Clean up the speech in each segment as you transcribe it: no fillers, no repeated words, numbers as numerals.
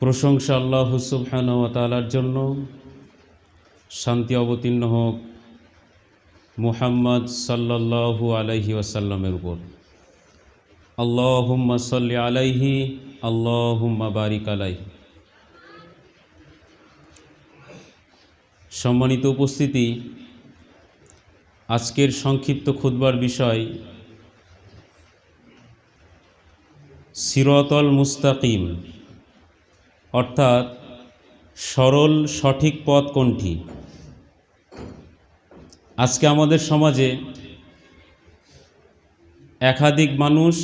প্রশংসা আল্লাহ সুবহানাহু ওয়া তাআলার জন্য। শান্তি অবতীর্ণ হোক মুহাম্মদ সাল্লাল্লাহু আলাইহি ওয়াসাল্লামের উপর। আল্লাহুম্মা সাল্লি আলাইহি আল্লাহুম্মা বারিক আলাইহি। সম্মানিত উপস্থিতি, আজকের সংক্ষিপ্ত খুতবার বিষয় সিরাতাল মুস্তাকিম, অর্থাৎ সরল সঠিক পথ কোনটি। আজকে আমাদের সমাজে একাধিক মানুষ,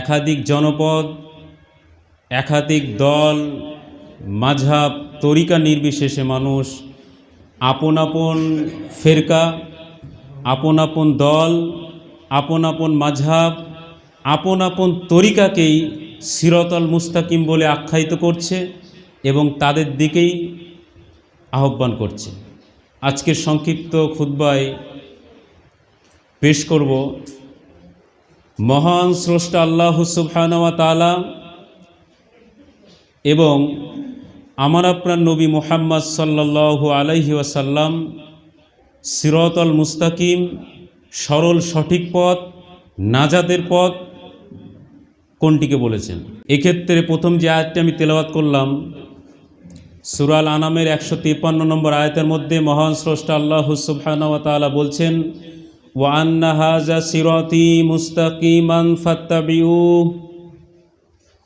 একাধিক জনপদ, একাধিক দল, মাযহাব, তরিকা নির্বিশেষে মানুষ আপন আপন ফেরকা, আপন আপন দল, আপন আপন মাযহাব, আপন আপন তরিকাকেই সিরাতাল মুস্তাকিম বলে আখ্যায়িত করছে এবং তাদের দিকেই আহ্বান করছে। আজকের সংক্ষিপ্ত খুতবায় পেশ করব মহান স্রষ্টা আল্লাহ সুবহানাহু ওয়া তাআলা এবং আমার আপনার নবী মুহাম্মদ সাল্লাল্লাহু আলাইহি ওয়াসাল্লাম সিরাতাল মুস্তাকিম, সরল সঠিক পথ, নাজাতের পথ কোনটিকে বলেছেন। এক্ষেত্রে প্রথম যে আয়াতটি আমি তেলাওয়াত করলাম সূরা আল আনামের 153 নম্বর আয়াতের মধ্যে মহান স্রষ্টা আল্লাহ সুবহানাহু ওয়া তাআলা বলছেন, ওয়া আন্না হাযা সিরাতি মুস্তাকিমান ফাত্তাবিউ,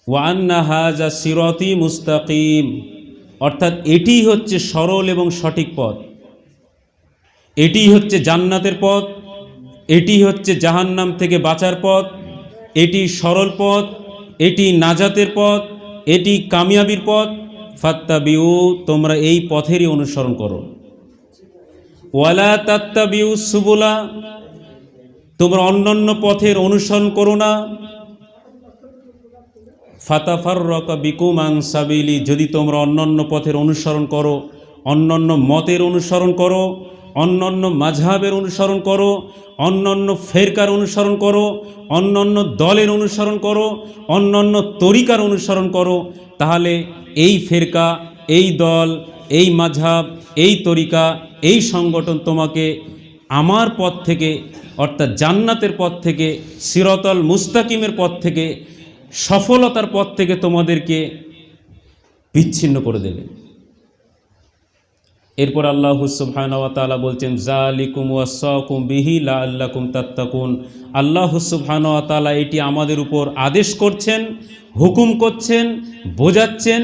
ওয়া আন্না হাযা সিরাতি মুস্তাকিম, অর্থাৎ এটি হচ্ছে সরল এবং সঠিক পথ, এটি হচ্ছে জান্নাতের পথ, এটি হচ্ছে জাহান্নাম থেকে বাঁচার পথ, এটি সরল পথ, এটি নাজাতের পথ, এটি কামিয়াবির পথ। ফাত্তাবিউ, তোমরা এই পথেরই অনুসরণ করো। ওয়ালা তাত্তাবিউ সুবুলা, তোমরা অন্যান্য পথের অনুসরণ করো না। ফাতাফাররাকা বিকুম আন সাবিলি, যদি তোমরা অন্যান্য পথের অনুসরণ করো, অন্যান্য মতের অনুসরণ করো, অন্যান্য মাযহাবের অনুসরণ করো, অন্যান্য ফেরকার অনুসরণ করো, অন্যান্য দলের অনুসরণ করো, অন্যান্য তরিকার অনুসরণ করো, তাহলে এই ফেরকা, এই দল, এই মাযহাব, এই তরিকা, এই সংগঠন তোমাকে আমার পথ থেকে, অর্থাৎ জান্নাতের পথ থেকে, সিরাতাল মুস্তাকিমের পথ থেকে, সফলতার পথ থেকে তোমাদেরকে বিচ্ছিন্ন করে দেবে। এরপর আল্লাহ সুবহানাহু ওয়া তাআলা বলছেন, যালিকুম ওয়াসাকুম বিহি লাআল্লাকুম তাত্তাকুন। আল্লাহ সুবহানাহু ওয়া তাআলা এটি আমাদের উপর আদেশ করছেন, হুকুম করছেন, বোঝাচ্ছেন,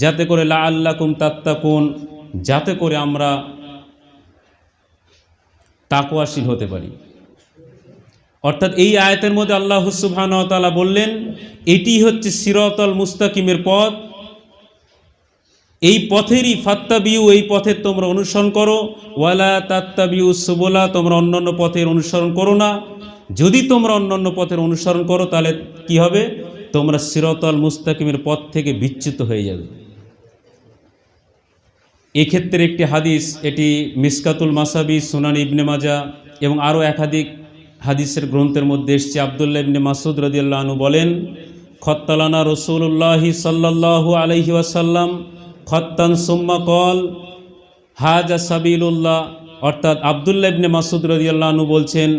যাতে করে লাআল্লাকুম তাত্তাকুন, যাতে করে আমরা তাকওয়াশীল হতে পারি। অর্থাৎ এই আয়াতের মধ্যে আল্লাহ সুবহানাহু ওয়া তাআলা বললেন এটি হচ্ছে সিরাতাল মুস্তাকিমের পথ, এই পথেরই ফাত্তাবিউ, এই পথের তোমরা অনুসরণ করো। ওয়ালা তাত্তাবিউ সুবুলা, তোমরা অন্যান্য পথের অনুসরণ করো না। যদি তোমরা অন্যান্য পথের অনুসরণ করো তাহলে কি হবে? তোমরা সিরাতাল মুস্তাকিমের পথ থেকে বিচ্যুত হয়ে যাবে। এক্ষেত্রে একটি হাদিস, এটি মিসকাতুল মাসাবি, সুনান ইবনে মাজাহ এবং আরও একাধিক হাদিসের গ্রন্থের মধ্যে এসেছে। আব্দুল্লাহ ইবনে মাসউদ রাদিয়াল্লাহু আনহু বলেন, খত্তালানা রাসূলুল্লাহি সাল্লাল্লাহু আলাইহি ওয়াসাল্লাম খত্তান সুম্মা কল হাজা সাবিলুল্লাহ, অর্থাৎ আব্দুল্লাহ ইবনে মাসউদ রাদিয়াল্লাহু আনহু বলছেন,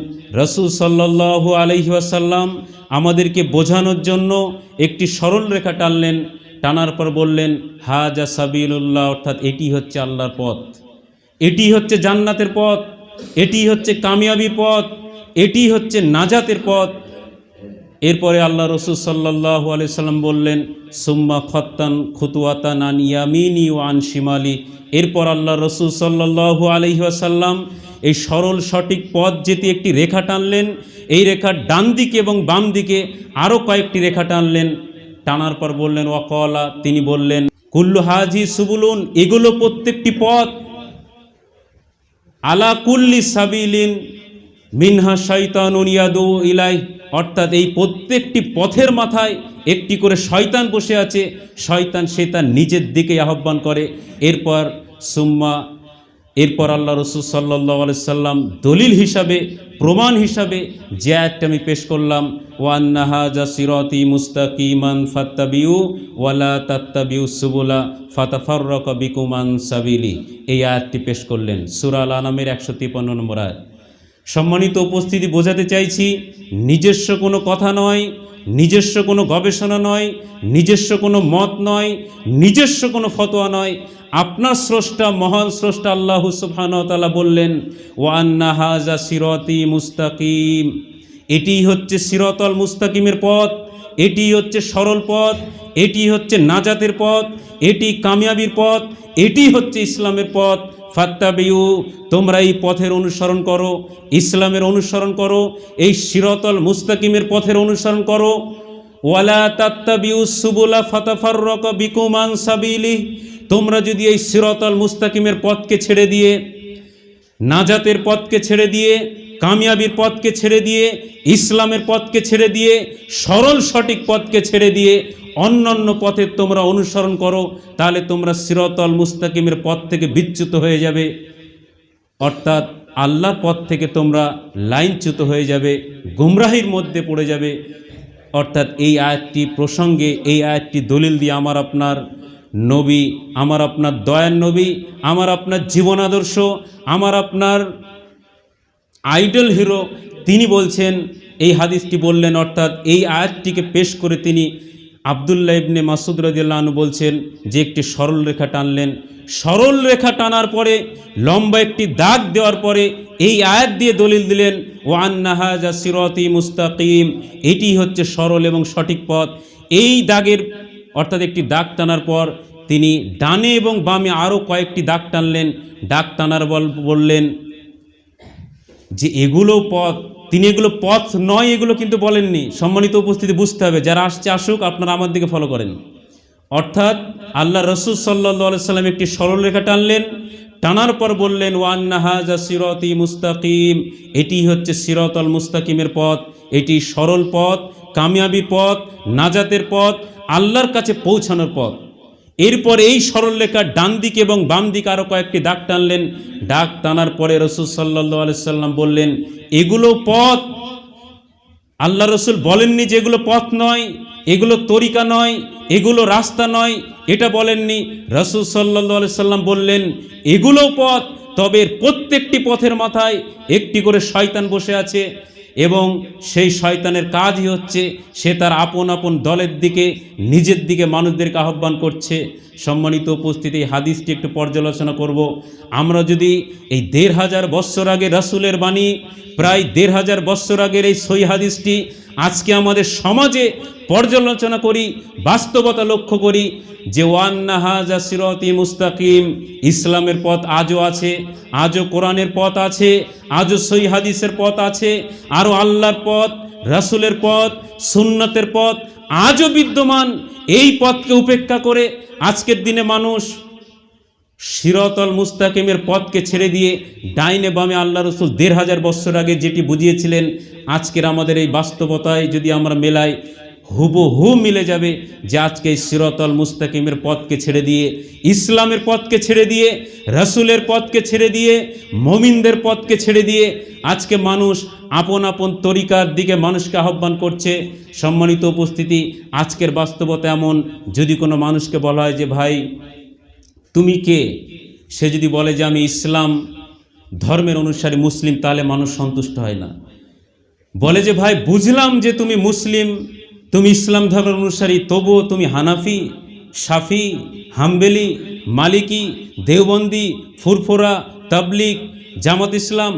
রাসূল সাল্লাল্লাহু আলাইহি ওয়াসাল্লাম আমাদেরকে বোঝানোর জন্য একটি সরল রেখা টানলেন, টানার পর বললেন হাজা সাবিলুল্লাহ, অর্থাৎ এটি হচ্ছে আল্লাহর পথ, এটি হচ্ছে জান্নাতের পথ, এটি হচ্ছে কামিয়াবির পথ, এটি হচ্ছে নাজাতের পথ। এরপরে আল্লাহ রসুল সাল্লাল্লাহু আলাইহি সাল্লাম বললেন সুম্মা খত্তান খুতুয়াতান আন ইয়ামিনি ওয়া আন শিমালি। এরপর আল্লাহ রসুল সাল্লাল্লাহু আলাইহি ওয়াসাল্লাম এই সরল সঠিক পথ যেতে একটি রেখা টানলেন, এই রেখার ডান দিকে এবং বাম দিকে আরও কয়েকটি রেখা টানলেন, টানার পর বললেন ওয়াকলা, তিনি বললেন কুল্লু হাজি সুবুলুন, এগুলো প্রত্যেকটি পথ, আলা কুল্লি সাবিলিন মিনহা শাইতানুন ইয়াদু ইলাই, অর্থাৎ এই প্রত্যেকটি পথের মাথায় একটি করে শয়তান বসে আছে, শয়তান সে তার নিজের দিকে আহ্বান করে। এরপর সুম্মা এরপর আল্লাহ রসুল সাল্লাল্লাহু আলাইহি সাল্লাম দলিল হিসাবে, প্রমাণ হিসাবে যে আয়াতটা আমি পেশ করলাম, ওয়া আন্না হাযা সিরাতি মুস্তাকিমান ফাত্তাবিউ ওয়ালা তাত্তাবিউ সুবুলা ফাতাফাররাকা বিকুম আন সাবিলি, এই আয়াতটি পেশ করলেন সূরা আল আনামের 153 নম্বর আয়াত। সম্মানিত উপস্থিতি, বোঝাতে চাইছি নিজস্ব কোনো কথা নয়, নিজস্ব কোনো গবেষণা নয়, নিজস্ব কোনো মত নয়, নিজস্ব কোনো ফতোয়া নয়। আপনার স্রষ্টা, মহান স্রষ্টা আল্লাহ সুবহানাহু ওয়া তাআলা বললেন, ওয়া আন্না হাযা সিরাতি মুস্তাকিম, এটিই হচ্ছে সিরাতাল মুস্তাকিমের পথ, এটিই হচ্ছে সরল পথ, এটি হচ্ছে নাজাতের পথ, এটি কামিয়াবির পথ, এটি হচ্ছে ইসলামের পথ। ফাত্তাবিউ, তোমরা এই পথের অনুসরণ করো, ইসলামের অনুসরণ করো, এই সিরাতাল মুস্তাকিমের পথের অনুসরণ করো। ওয়ালা তাত্তাবিউ সুবুলা ফাতাফাররাকা বিকুম আন সাবিলি, তোমরা যদি এই সিরাতাল মুস্তাকিমের পথকে ছেড়ে দিয়ে, নাজাতের পথকে ছেড়ে দিয়ে, কামিয়াবির পথকে ছেড়ে দিয়ে, ইসলামের পথকে ছেড়ে দিয়ে, সরল সঠিক পথকে ছেড়ে দিয়ে অন্যান্য পথের তোমরা অনুসরণ করো, তাহলে তোমরা সিরাতাল মুস্তাকিমের পথ থেকে বিচ্যুত হয়ে যাবে, অর্থাৎ আল্লাহর পথ থেকে তোমরা লাইনচ্যুত হয়ে যাবে, গুমরাহির মধ্যে পড়ে যাবে। অর্থাৎ এই আয়াতটি প্রসঙ্গে, এই আয়াতটি দলিল দিয়ে আমার আপনার নবী, আমার আপনার দয়ার নবী, আমার আপনার জীবন আদর্শ, আমার আপনার আইডল হিরো, তিনি বলছেন, এই হাদিসটি বললেন, অর্থাৎ এই আয়াতটিকে পেশ করে তিনি আব্দুল্লাহ ইবনে মাসউদ রাদিয়াল্লাহু আনহু বলছেন যে একটি সরল রেখা টানলেন। সরল রেখা টানার পরে, লম্বা একটি দাগ দেওয়ার পরে এই আয়াত দিয়ে দলিল দিলেন, ওয়া আন্না হাযা সিরাতি মুস্তাকিম, এটি হচ্ছে সরল এবং সঠিক পথ। এই দাগের, অর্থাৎ একটি দাগ টানার পর তিনি ডানে এবং বামে আরও কয়েকটি দাগ টানলেন। দাগ টানার বললেন যে এগুলো পথ, তিনি এগুলো পথ নয় এগুলো কিন্তু বলেননি। সম্মানিত উপস্থিতি, বুঝতে হবে, যারা আসছে আসুক, আপনারা আমার দিকে ফলো করেন। অর্থাৎ আল্লাহ রসুল সাল্লাল্লাহু আলাইহি সাল্লাম একটি সরল রেখা টানলেন, টানার পর বললেন, ওয়া আন্না হাযা সিরাতি মুস্তাকিম, এটি হচ্ছে সিরাতাল মুস্তাকিমের পথ, এটি সরল পথ, কামিয়াবি পথ, নাজাতের পথ, আল্লাহর কাছে পৌঁছানোর পথ। এরপর এই সরল রেখার ডান দিকে এবং বাম দিকে আরও কয়েকটি দাগ টানলেন। দাগ টানার পরে রসুল সাল্লাল্লাহু আলাইহি সাল্লাম বললেন, এগুলো পথ। আল্লাহ রসুল বলেননি যে এগুলো পথ নয়, এগুলো তরিকা নয়, এগুলো রাস্তা নয়, এটা বলেননি। রসুল সাল্লাল্লাহু আলাইহি সাল্লাম বললেন, এগুলো পথ, তবে প্রত্যেকটি পথের মাথায় একটি করে শয়তান বসে আছে, এবং সেই শয়তানের কাজই হচ্ছে সে তার আপন আপন দলের দিকে, নিজের দিকে মানুষদেরকে আহ্বান করছে। সম্মানিত উপস্থিতি, এই হাদিসটি একটু পর্যালোচনা করব। আমরা যদি এই ১৫০০ বৎসর আগে রাসূলের বাণী, প্রায় ১৫০০ বৎসর আগের এই সহিহ হাদিসটি আজকে আমাদের সমাজে পর্যালোচনা করি, বাস্তবতা লক্ষ্য করি যে ওয়া আন্না হাযা সিরাতি মুস্তাকিম, ইসলামের পথ আজও আছে, আজও কোরআনের পথ আছে, আজও সহিহ হাদিসের পথ আছে, আরও আল্লাহর পথ, রাসূলের পথ, সুন্নতের পথ আজও বিদ্যমান। এই পথকে উপেক্ষা করে আজকের দিনে মানুষ সিরাতাল মুস্তাকিমের পথকে ছেড়ে দিয়ে ডাইনে বামে আল্লাহ রসুল ১৫০০ বৎসর আগে যেটি বুঝিয়েছিলেন, আজকের আমাদের এই বাস্তবতায় যদি আমরা মেলাই, হুবহু মিলে যাবে যে আজকে এই সিরাতাল মুস্তাকিমের পথকে ছেড়ে দিয়ে, ইসলামের পথকে ছেড়ে দিয়ে, রাসূলের পথকে ছেড়ে দিয়ে, মুমিনদের পথকে ছেড়ে দিয়ে আজকে মানুষ আপন আপন তরিকার দিকে মানুষকে আহ্বান করছে। সম্মানিত উপস্থিতি, আজকের বাস্তবতা এমন, যদি কোনো মানুষকে বলা হয় যে ভাই তুমি কে, সে যদি বলে যে আমি ইসলাম ধর্মের অনুসারী মুসলিম, তাহলে মানুষ সন্তুষ্ট হয় না। বলে যে ভাই বুঝলাম যে তুমি মুসলিম, তুমি ইসলাম ধর্মের অনুসারী, তবুও তুমি হানাফি, শাফি, হাম্বেলি, মালিকি, দেওবন্দি, ফুরফুরা, তাবলিগ, জামাত ইসলাম,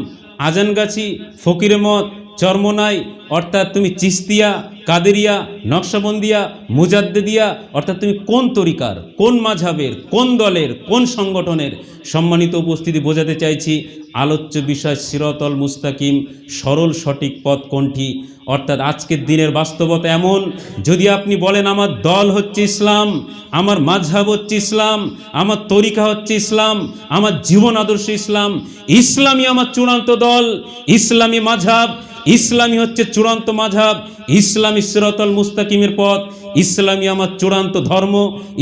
আজানগাছি, ফকিরে মত, চরমনাই, অর্থাৎ তুমি চিস্তিয়া, কাদেরিয়া, নকশবন্দিয়া, মুজাদ্দিদিয়া, অর্থাৎ তুমি কোন তরিকার, কোন মাযহাবের, কোন দলের, কোন সংগঠনের। সম্মানিত উপস্থিতি, বোঝাতে চাইছি আলোচ্য বিষয় সিরাতাল মুস্তাকিম, সরল সঠিক পথ কোনটি। অর্থাৎ আজকের দিনের বাস্তবতা এমন, যদি আপনি বলেন আমার দল হচ্ছে ইসলাম, আমার মাযহাব হচ্ছে ইসলাম, আমার তরিকা হচ্ছে ইসলাম, আমার জীবন আদর্শ ইসলাম, ইসলামই আমার চূড়ান্ত দল, ইসলামী মাযহাব, ইসলামী হচ্ছে চূড়ান্ত মাযহাব, ইসলামী সিরাতাল মুস্তাকিমের পথ, ইসলামী আমার চূড়ান্ত ধর্ম,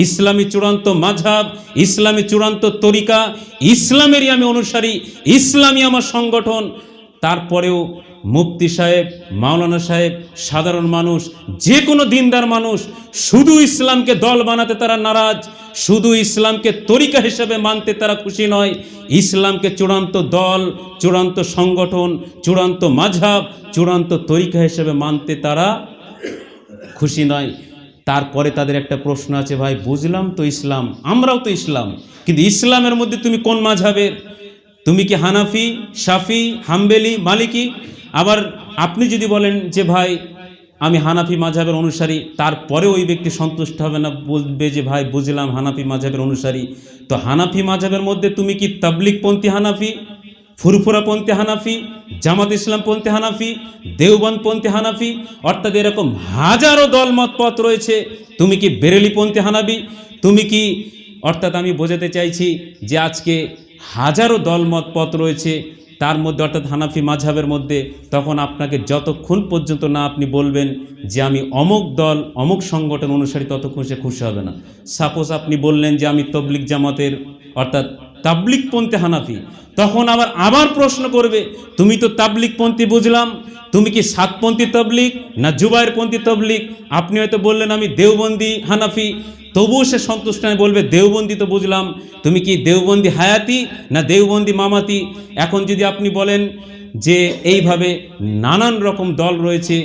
ইসলামী চূড়ান্ত মাযহাব, ইসলামী চূড়ান্ত তরিকা, ইসলামেরই আমি অনুসারী, ইসলামী আমার সংগঠন। তারপরেও মুফতি সাহেব, মাওলানা সাহেব, সাধারণ মানুষ, যে কোনো দিনদার মানুষ শুধু ইসলামকে দল বানাতে তারা নারাজ, শুধু ইসলামকে তরিকা হিসেবে মানতে তারা খুশি নয়, ইসলামকে চূড়ান্ত দল, চূড়ান্ত সংগঠন, চূড়ান্ত মাযহাব, চূড়ান্ত তরিকা হিসেবে মানতে তারা খুশি নয়। তারপরে তাদের একটা প্রশ্ন আছে, ভাই বুঝলাম তো ইসলাম, আমরাও তো ইসলাম, কিন্তু ইসলামের মধ্যে তুমি কোন মাযহাবের? তুমি কি হানাফি, শাফি, হাম্বেলি, মালিকি? আবার আপনি যদি বলেন যে ভাই আমি হানাফি মাযহাবের অনুসারী, তারপরে ওই ব্যক্তি সন্তুষ্ট হবে না, বলবে যে ভাই বুঝলাম হানাফি মাযহাবের অনুসারী, তো হানাফি মাযহাবের মধ্যে তুমি কি তাবলিগপন্থী হানাফি, ফুরফুরাপন্থী হানাফি, জামাত ইসলামপন্থী হানাফি, দেওবন্দপন্থী হানাফি, অর্থাৎ এরকম হাজারো দলমত পথ রয়েছে, তুমি কি বেরেলিপন্থী হানাফি, তুমি কি, অর্থাৎ আমি বোঝাতে চাইছি যে আজকে হাজারো দলমত পথ রয়েছে, তার মধ্যে অর্থাৎ হানাফি মাযহাবের মধ্যে, তখন আপনাকে যতক্ষণ পর্যন্ত না আপনি বলবেন যে আমি অমুক দল অমুক সংগঠন অনুসারী, ততক্ষণ সে খুশি হবে না। সাপোজ আপনি বললেন যে আমি তবলিগ জামাতের অর্থাৎ তাবলিগপন্থী হানাফি, তখন আবার প্রশ্ন করবে তুমি তো তাবলিগপন্থী বুঝলাম, তুমি কি সাতপন্থী তবলিগ না জুবায়েরপন্থী তবলিগ? আপনি হয়তো বললেন আমি দেওবন্দি হানাফি, তবুও সে সন্তুষ্ট নয়, বলবে দেওবন্দি তো বুঝলাম, তুমি কি দেওবন্দি হায়াতি না দেওবন্দি মামাতি? এখন যদি আপনি বলেন যে এইভাবে নানান রকম দল রয়েছে,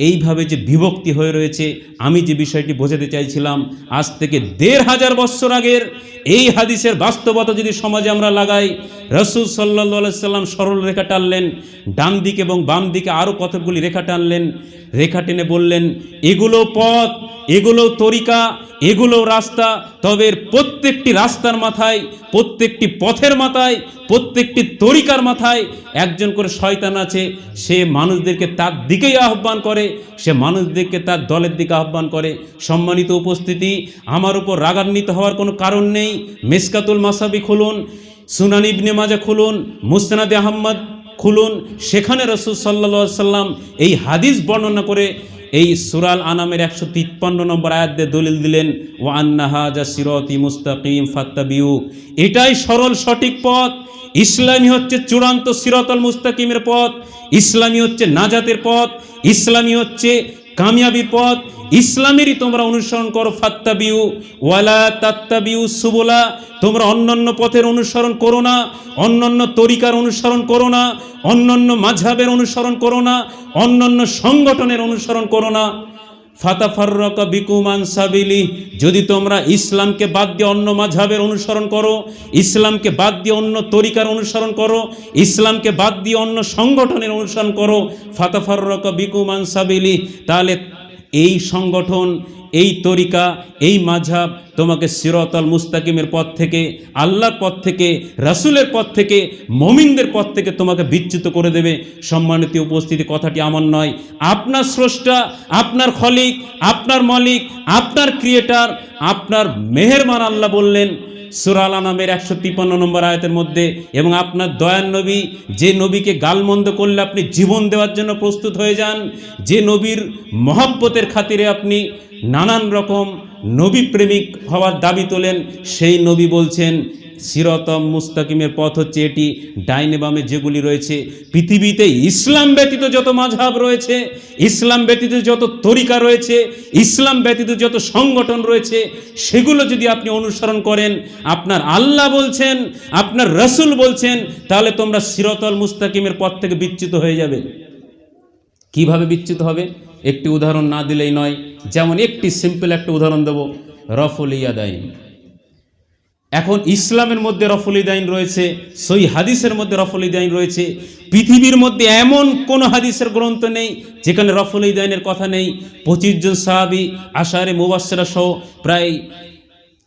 এইভাবে যে বিভক্তি হয়ে রয়েছে, আমি যে বিষয়টি বোঝাতে চাইছিলাম, আজ থেকে ১৫০০ বছর আগের এই হাদিসের বাস্তবতা যদি সমাজে আমরা লাগাই, রাসূল সাল্লাল্লাহু আলাইহি সাল্লাম সরল রেখা টানলেন, ডান দিকে এবং বাম দিকে আরও কতকগুলি রেখা টানলেন, রেখা টেনে বললেন এগুলো পথ, এগুলো তরিকা, এগুলো রাস্তা, তবে এর প্রত্যেকটি রাস্তার মাথায়, প্রত্যেকটি পথের মাথায়, প্রত্যেকটি তরিকার মাথায় একজন করে শয়তান আছে, সে মানুষদেরকে তার দিকেই আহ্বান করে, সে মানুষদেরকে তার দলের দিকে আহ্বান করে। সম্মানিত উপস্থিতি, আমার উপর রাগান্বিত হওয়ার কোনো কারণ নেই। মিশকাতুল মাসাবি খুলুন, সুনান ইবনে মাজাহ খুলুন, মুসনাদে আহমদ খুলুন, সেখানে রাসূল সাল্লাল্লাহু আলাইহি সাল্লাম এই হাদিস বর্ণনা করে এই সূরা আল আনামের 153 নম্বর আয়াত দিয়ে দলিল দিলেন, ওয়া আন্না হাযা সিরাতি মুস্তাকিম ফাত্তাবিউ, এটাই সরল সঠিক পথ। ইসলামী হচ্ছে চূড়ান্ত সিরাতাল মুস্তাকিমের পথ, ইসলামী হচ্ছে নাজাতের পথ, ইসলামী হচ্ছে কামিয়াবির পথ, ইসলামেরই তোমরা অনুসরণ করো। ফাত্তাবিউ ওয়ালা তাত্তাবিউ সুবুলা, তোমরা অন্যান্য পথের অনুসরণ করো না, অন্যান্য তরিকার অনুসরণ করো না, অন্যান্য মাযহাবের অনুসরণ করো না, অন্যান্য সংগঠনের অনুসরণ করো না। ফাতাফাররাকা বিকুম আন সাবিলি, যদি তোমরা ইসলামকে বাদ দিয়ে অন্য মাযহাবের অনুসরণ করো, ইসলামকে বাদ দিয়ে অন্য তরিকার অনুসরণ করো, ইসলামকে বাদ দিয়ে অন্য সংগঠনের অনুসরণ করো, ফাতাফাররাকা বিকুম আন সাবিলি, তাহলে এই সংগঠন, এই তরিকা, এই মাযহাব তোমাকে সিরাতাল মুস্তাকিমের পথ থেকে, আল্লাহর পথ থেকে, রাসূলের পথ থেকে, মুমিনদের পথ থেকে তোমাকে বিচ্যুত করে দেবে। সম্মানিত উপস্থিতি, কথাটি আমার নয়, আপনার স্রষ্টা, আপনার খলিক, আপনার মালিক, আপনার ক্রিয়েটার, আপনার মেহেরবান আল্লাহ বললেন সূরা আল আনামের 153 নম্বর আয়াতের মধ্যে, এবং আপনার দয়ার নবী, যে নবীকে গালমন্দ করলে আপনি জীবন দেওয়ার জন্য প্রস্তুত হয়ে যান, যে নবীর মহব্বতের খাতিরে আপনি নানান রকম নবী প্রেমিক হওয়ার দাবি তোলেন, সেই নবী বলছেন সিরাতাম মুস্তাকিমের পথ হচ্ছে এটি। ডাইনে বামে যেগুলি রয়েছে পৃথিবীতে, ইসলাম ব্যতীত যত মাযহাব রয়েছে, ইসলাম ব্যতীত যত তরিকা রয়েছে, ইসলাম ব্যতীত যত সংগঠন রয়েছে, সেগুলো যদি আপনি অনুসরণ করেন, আপনার আল্লাহ বলছেন, আপনার রাসূল বলছেন, তাহলে তোমরা সিরাতাল মুস্তাকিমের পথ থেকে বিচ্যুত হয়ে যাবে। কিভাবে বিচ্যুত হবে? একটি উদাহরণ না দিলেই নয়। যেমন একটি সিম্পল একটা উদাহরণ দেব, রফুল ইয়াদাইন। এখন ইসলামের মধ্যে রফুল ইয়াদাইন রয়েছে, সহিহ হাদিসের মধ্যে রফুল ইয়াদাইন রয়েছে। পৃথিবীর মধ্যে এমন কোন হাদিসের গ্রন্থ নেই যেখানে রফুল ইয়াদাইনের কথা নেই। 25 জন সাহাবী, আশারে মুবাশশিরা সহ প্রায়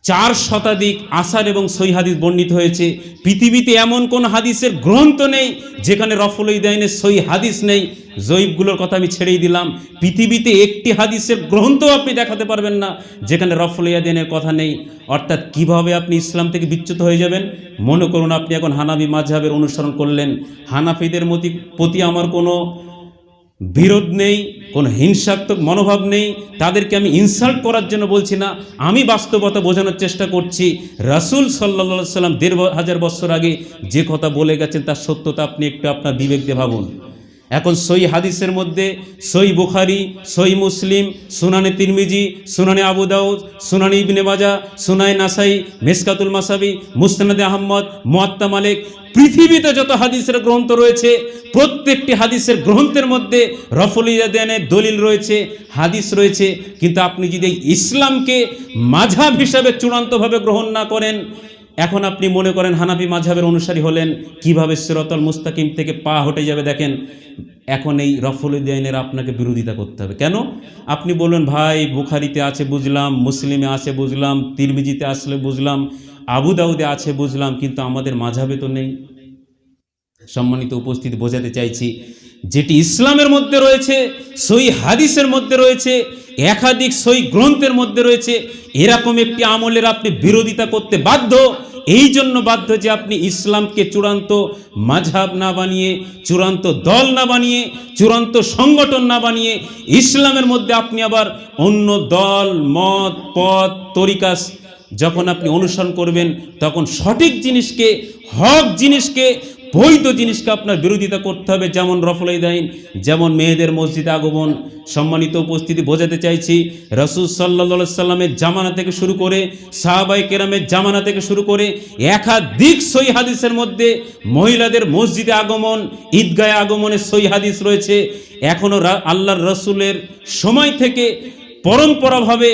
4 শতাধিক আসার এবং সহিহ হাদিস বর্ণিত হয়েছে। পৃথিবীতে এমন কোন হাদিসের গ্রন্থ নেই যেখানে রফুল ইয়াদাইনের সহিহ হাদিস নেই। জয়ীবগুলোর কথা আমি ছেড়েই দিলাম, পৃথিবীতে একটি হাদিসের গ্রন্থ আপনি দেখাতে পারবেন না যেখানে রফুল ইয়াদাইনের কথা নেই। অর্থাৎ কিভাবে আপনি ইসলাম থেকে বিচ্যুত হয়ে যাবেন? মনে করুন আপনি এখন হানাফি মাযহাবের অনুসরণ করলেন, হানাফিদের প্রতি আমার কোনো বিরোধ নেই, কোনো হিংসাত্মক মনোভাব নেই, তাদেরকে আমি ইনসাল্ট করার জন্য বলছি না, আমি বাস্তবতা বোঝানোর চেষ্টা করছি। রাসূল সাল্লাল্লাহু আলাইহি সাল্লাম ১,৫০০ বছর আগে যে কথা বলে গেছেন তার সত্যতা আপনি একটু আপনার বিবেক দিয়ে ভাবুন। এখন সই হাদিসের মধ্যে সই বুখারী, সই মুসলিম, সুনানে তিরমিজি, সুনানে আবু দাউদ, সুনানে ইবনে মাজাহ, সুনানে নাসাই, মিশকাতুল মাসাবি, মুসনাদে আহমদ, মুয়াত্তা মালিক, পৃথিবীতে যত হাদিসের গ্রন্থ রয়েছে প্রত্যেকটি হাদিসের গ্রন্থের মধ্যে রফুল ইয়াদাইনের দলিল রয়েছে, হাদিস রয়েছে। কিন্তু আপনি যদি ইসলামকে মাযহাব হিসাবে চূড়ান্তভাবে গ্রহণ না করেন, এখন আপনি মনে করেন হানাফি মাযহাবের অনুসারী হলেন, কিভাবে সিরাতাল মুস্তাকিম থেকে পা হটে যাবে দেখেন। এখন এই রফুল ইয়াদাইনের আপনাকে বিরোধিতা করতে হবে। কেন? আপনি বলবেন ভাই বুখারীতে আছে বুঝলাম, মুসলিমে আছে বুঝলাম, তিরমিজিতে আসলে বুঝলাম, আবু দাউদে আছে বুঝলাম, কিন্তু আমাদের মাযহাবে তো নেই। সম্মানিত উপস্থিতি, বোঝাতে চাইছি যেটি ইসলামের মধ্যে রয়েছে, সহি হাদিসের মধ্যে রয়েছে, একাধিক সহি গ্রন্থের মধ্যে রয়েছে, এরকম একটি আমলের আপনি বিরোধিতা করতে বাধ্য। এই জন্য বাধ্য যে আপনি ইসলামকে চূড়ান্ত মাযহাব না বানিয়ে, চূড়ান্ত দল না বানিয়ে, চূড়ান্ত সংগঠন না বানিয়ে ইসলামের মধ্যে আপনি আবার অন্য দল, মত, পথ, তরিকা যখন আপনি অনুসরণ করবেন, তখন সঠিক জিনিসকে, হক জিনিসকে, বৈধ জিনিসকে আপনার বিরোধিতা করতে হবে। যেমন রফুল ইয়াদাইন, যেমন মেয়েদের মসজিদে আগমন। সম্মানিত উপস্থিতি, বোঝাতে চাইছি রাসূল সাল্লাল্লাহু আলাইহি সাল্লামের জামানা থেকে শুরু করে, সাহাবায়ে কেরামের জামানা থেকে শুরু করে একাধিক সহিহ হাদিসের মধ্যে মহিলাদের মসজিদে আগমন, ঈদগাহে আগমনের সহিহ হাদিস রয়েছে। এখনও আল্লাহর রাসূলের সময় থেকে পরম্পরাভাবে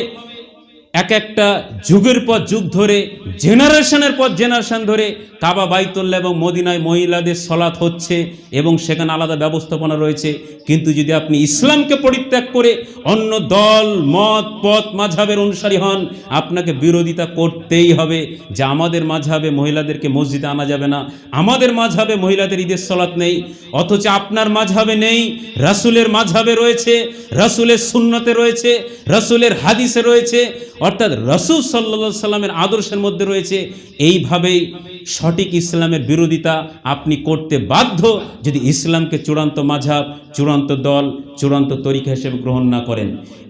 এক একটা যুগের পর যুগ ধরে, জেনারেশনের পর জেনারেশন ধরে কাবা, বাইতুল্লাহ এবং মদিনায় মহিলাদের সলাত হচ্ছে এবং সেখানে আলাদা ব্যবস্থাপনা রয়েছে। কিন্তু যদি আপনি ইসলামকে পরিত্যাগ করে অন্য দল, মত, পথ, মাযহাবের অনুসারী হন, আপনাকে বিরোধিতা করতেই হবে যে আমাদের মাযহাবে মহিলাদেরকে মসজিদে আনা যাবে না, আমাদের মাযহাবে মহিলাদের ঈদের সলাত নেই। অথচ আপনার মাযহাবে নেই, রাসূলের মাযহাবে রয়েছে, রাসূলের সুন্নতে রয়েছে, রাসূলের হাদিসে রয়েছে, অর্থাৎ রাসূল সাল্লাল্লাহু আলাইহি সাল্লামের আদর্শের মধ্যে রয়েছে। এইভাবেই সঠিক ইসলামের বিরোধিতা আপনি করতে বাধ্য যদি ইসলামকে চূড়ান্ত মাযহাব, চূড়ান্ত দল, চূড়ান্ত তরিকা হিসেবে গ্রহণ না করেন।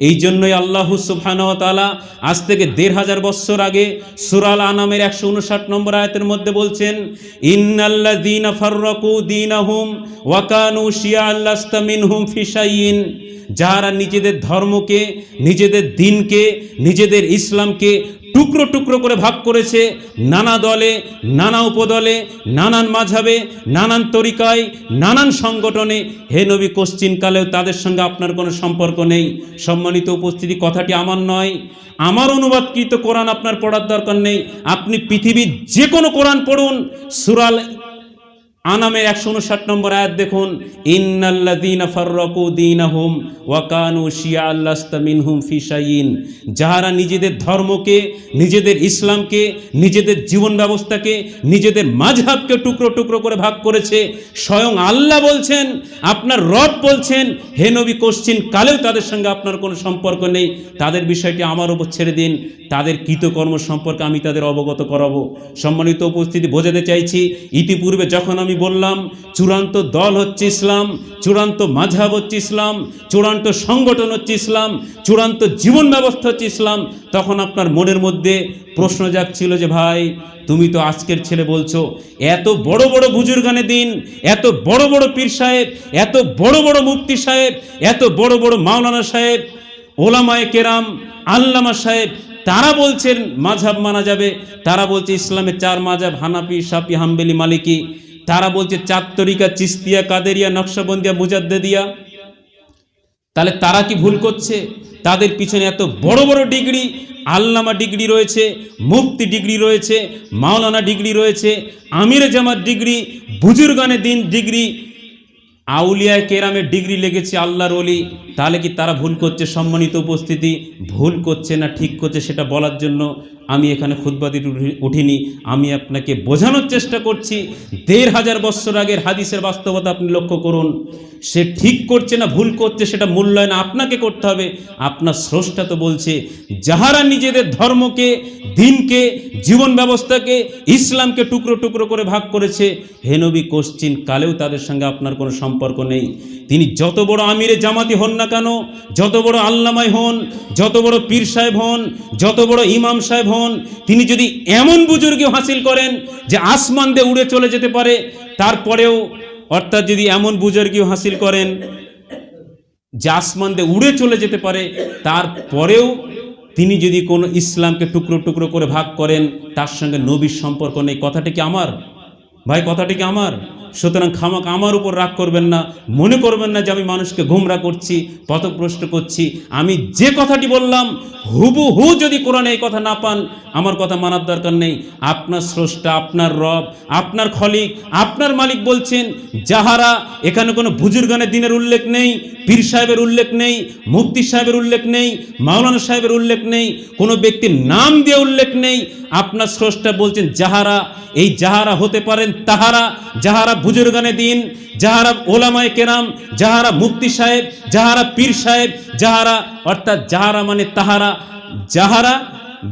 এই জন্যই আল্লাহ সুবহানাহু ওয়া তাআলা আজ থেকে ১,৫০০ বছর আগে সূরা আল আনামের ১৫৯ নম্বর আয়াতের মধ্যে বলছেন, ইন্নাল্লাযীনা ফাররাকু দীনাহুম ওয়া কানু শিয়া'আন লাস্তা মিনহুম ফি শাইইন। যারা নিজেদের ধর্মকে, নিজেদের দ্বীনকে, নিজেদের ইসলামকে টুকরো টুকরো করে ভাগ করেছে, নানা দলে, নানা উপদলে, নানান মাযহাবে, নানান তরিকায়, নানান সংগঠনে, হে নবী কোশ্চিনকালেও তাদের সঙ্গে আপনার কোনো সম্পর্ক নেই। সম্মানিত উপস্থিতি, কথাটি আমার নয়, আমার অনুবাদকৃত কোরআন আপনার পড়ার দরকার নেই। আপনি পৃথিবীর যে কোনো কোরআন পড়ুন, সূরা আনামের ১৫৯ নম্বর আয়াত দেখুন, ইন্নাল্লাযীনা ফাররাকু দীনাহুম ওয়া কানু শিয়া'আন লাস্তা মিনহুম ফি শাইইন। যারা নিজেদের ধর্মকে, নিজেদের ইসলামকে, নিজেদের জীবন ব্যবস্থাকে, নিজেদের মাযহাবকে টুকরো টুকরো করে ভাগ করেছে, স্বয়ং আল্লাহ বলছেন, আপনার রব বলছেন, হে নবী কোশ্চিন কালেও তাদের সঙ্গে আপনার কোনো সম্পর্ক নেই। তাদের বিষয়টি আমার উপর ছেড়ে দিন, তাদের কৃতকর্ম সম্পর্কে আমি তাদের অবগত করাবো। সম্মানিত উপস্থিতি, বোঝাতে চাইছি ইতিপূর্বে যখন আমি বললাম চূড়ান্ত দল হচ্ছে ইসলাম, চূড়ান্ত মাযহাব হচ্ছে ইসলাম, চূড়ান্ত সংগঠন হচ্ছে ইসলাম, চূড়ান্ত জীবন ব্যবস্থা হচ্ছে ইসলাম, তখন আপনার মনের মধ্যে প্রশ্ন জাগছিল যে ভাই তুমি তো আজকের ছেলে বলছো, এত বড় বড় বুজুর্গানে দিন, এত বড় বড় পীর সাহেব, এত বড় বড় মুফতি সাহেব, এত বড় বড় মাওলানা সাহেব, ওলামায়ে কেরাম, আল্লামা সাহেব, তারা বলছেন মাযহাব মানা যাবে, তারা বলছে ইসলামের ৪ মাযহাব, হানাফি, শাফি, হাম্বলি, মালিকি, তারা বলছে ৪ তরিকা, চিশতিয়া, কাদেরিয়া, নকশবন্দিয়া, মুজাদ্দিদিয়া। তাহলে তারা কি ভুল করছে? তাদের পিছনে এত বড় বড় ডিগ্রি, আল্লামা ডিগ্রি রয়েছে, মুফতি ডিগ্রি রয়েছে, মাওলানা ডিগ্রি রয়েছে, আমিরে জামাত ডিগ্রি, বুজুর্গানে দিন ডিগ্রি, আউলিয়ায়ে কেরামের ডিগ্রি লেগেছে, আল্লাহর ওলি। তাহলে কি তারা ভুল করছে? সম্মানিত উপস্থিতি, ভুল করছে না ঠিক করছে সেটা বলার জন্য আমি এখানে খুতবা দিতে উঠিনি। আমি আপনাকে বোঝানোর চেষ্টা করছি ১,৫০০ বছর আগের হাদিসের বাস্তবতা আপনি লক্ষ্য করুন। সে ঠিক করছে না ভুল করছে সেটা মূল্যায়ন আপনাকে করতে হবে। আপনার স্রষ্টা তো বলছে, যাহারা নিজেদের ধর্মকে, দিনকে, জীবন ব্যবস্থাকে, ইসলামকে টুকরো টুকরো করে ভাগ করেছে। হে নবী, কোশ্চিন কালেও তাদের সঙ্গে আপনার কোনো সম্পর্ক নেই। তিনি যত বড় আমিরে জামাতি হন না কেন, যত বড় আল্লামাই হন, যত বড় পীর সাহেব হন, যত বড় ইমাম সাহেব হন, তিনি যদি এমন বুজুর্গি হাসিল করেন যে আসমান দিয়ে উড়ে চলে যেতে পারে, তারপরেও, অর্থাৎ যদি এমন বুজুর্গি হাসিল করেন যে আসমান দিয়ে উড়ে চলে যেতে পারে, তারপরেও তিনি যদি কোনো ইসলামকে টুকরো টুকরো করে ভাগ করেন, তার সঙ্গে নবীর সম্পর্ক নেই। কথাটি কি আমার ভাই? কথাটি কি আমার? সুতরাং খামাক আমার উপর রাগ করবেন না, মনে করবেন না যে আমি মানুষকে গোমরা করছি, পথভ্রষ্ট করছি। আমি যে কথাটি বললাম হুবহু যদি কোরআনে এই কথা না পান, আমার কথা মানার দরকার নেই। আপনার স্রষ্টা, আপনার রব, আপনার খলিক, আপনার মালিক বলছেন, যাহারা, এখানে কোনো বুজুর্গানের দিনের উল্লেখ নেই, পীর সাহেবের উল্লেখ নেই, মুফতি সাহেবের উল্লেখ নেই, মাওলানা সাহেবের উল্লেখ নেই, কোনো ব্যক্তির নাম দিয়ে উল্লেখ নেই। আপনার স্রষ্টা বলছেন যাহারা, এই যাহারা হতে পারেন তাহারা, যাহারা বুজুর্গানে দিন, যাহারা ওলামায়ে কেরাম, যাহারা মুফতি সাহেব, যাহারা পীর সাহেব, যাহারা, অর্থাৎ যাহারা মানে তাহারা, যাহারা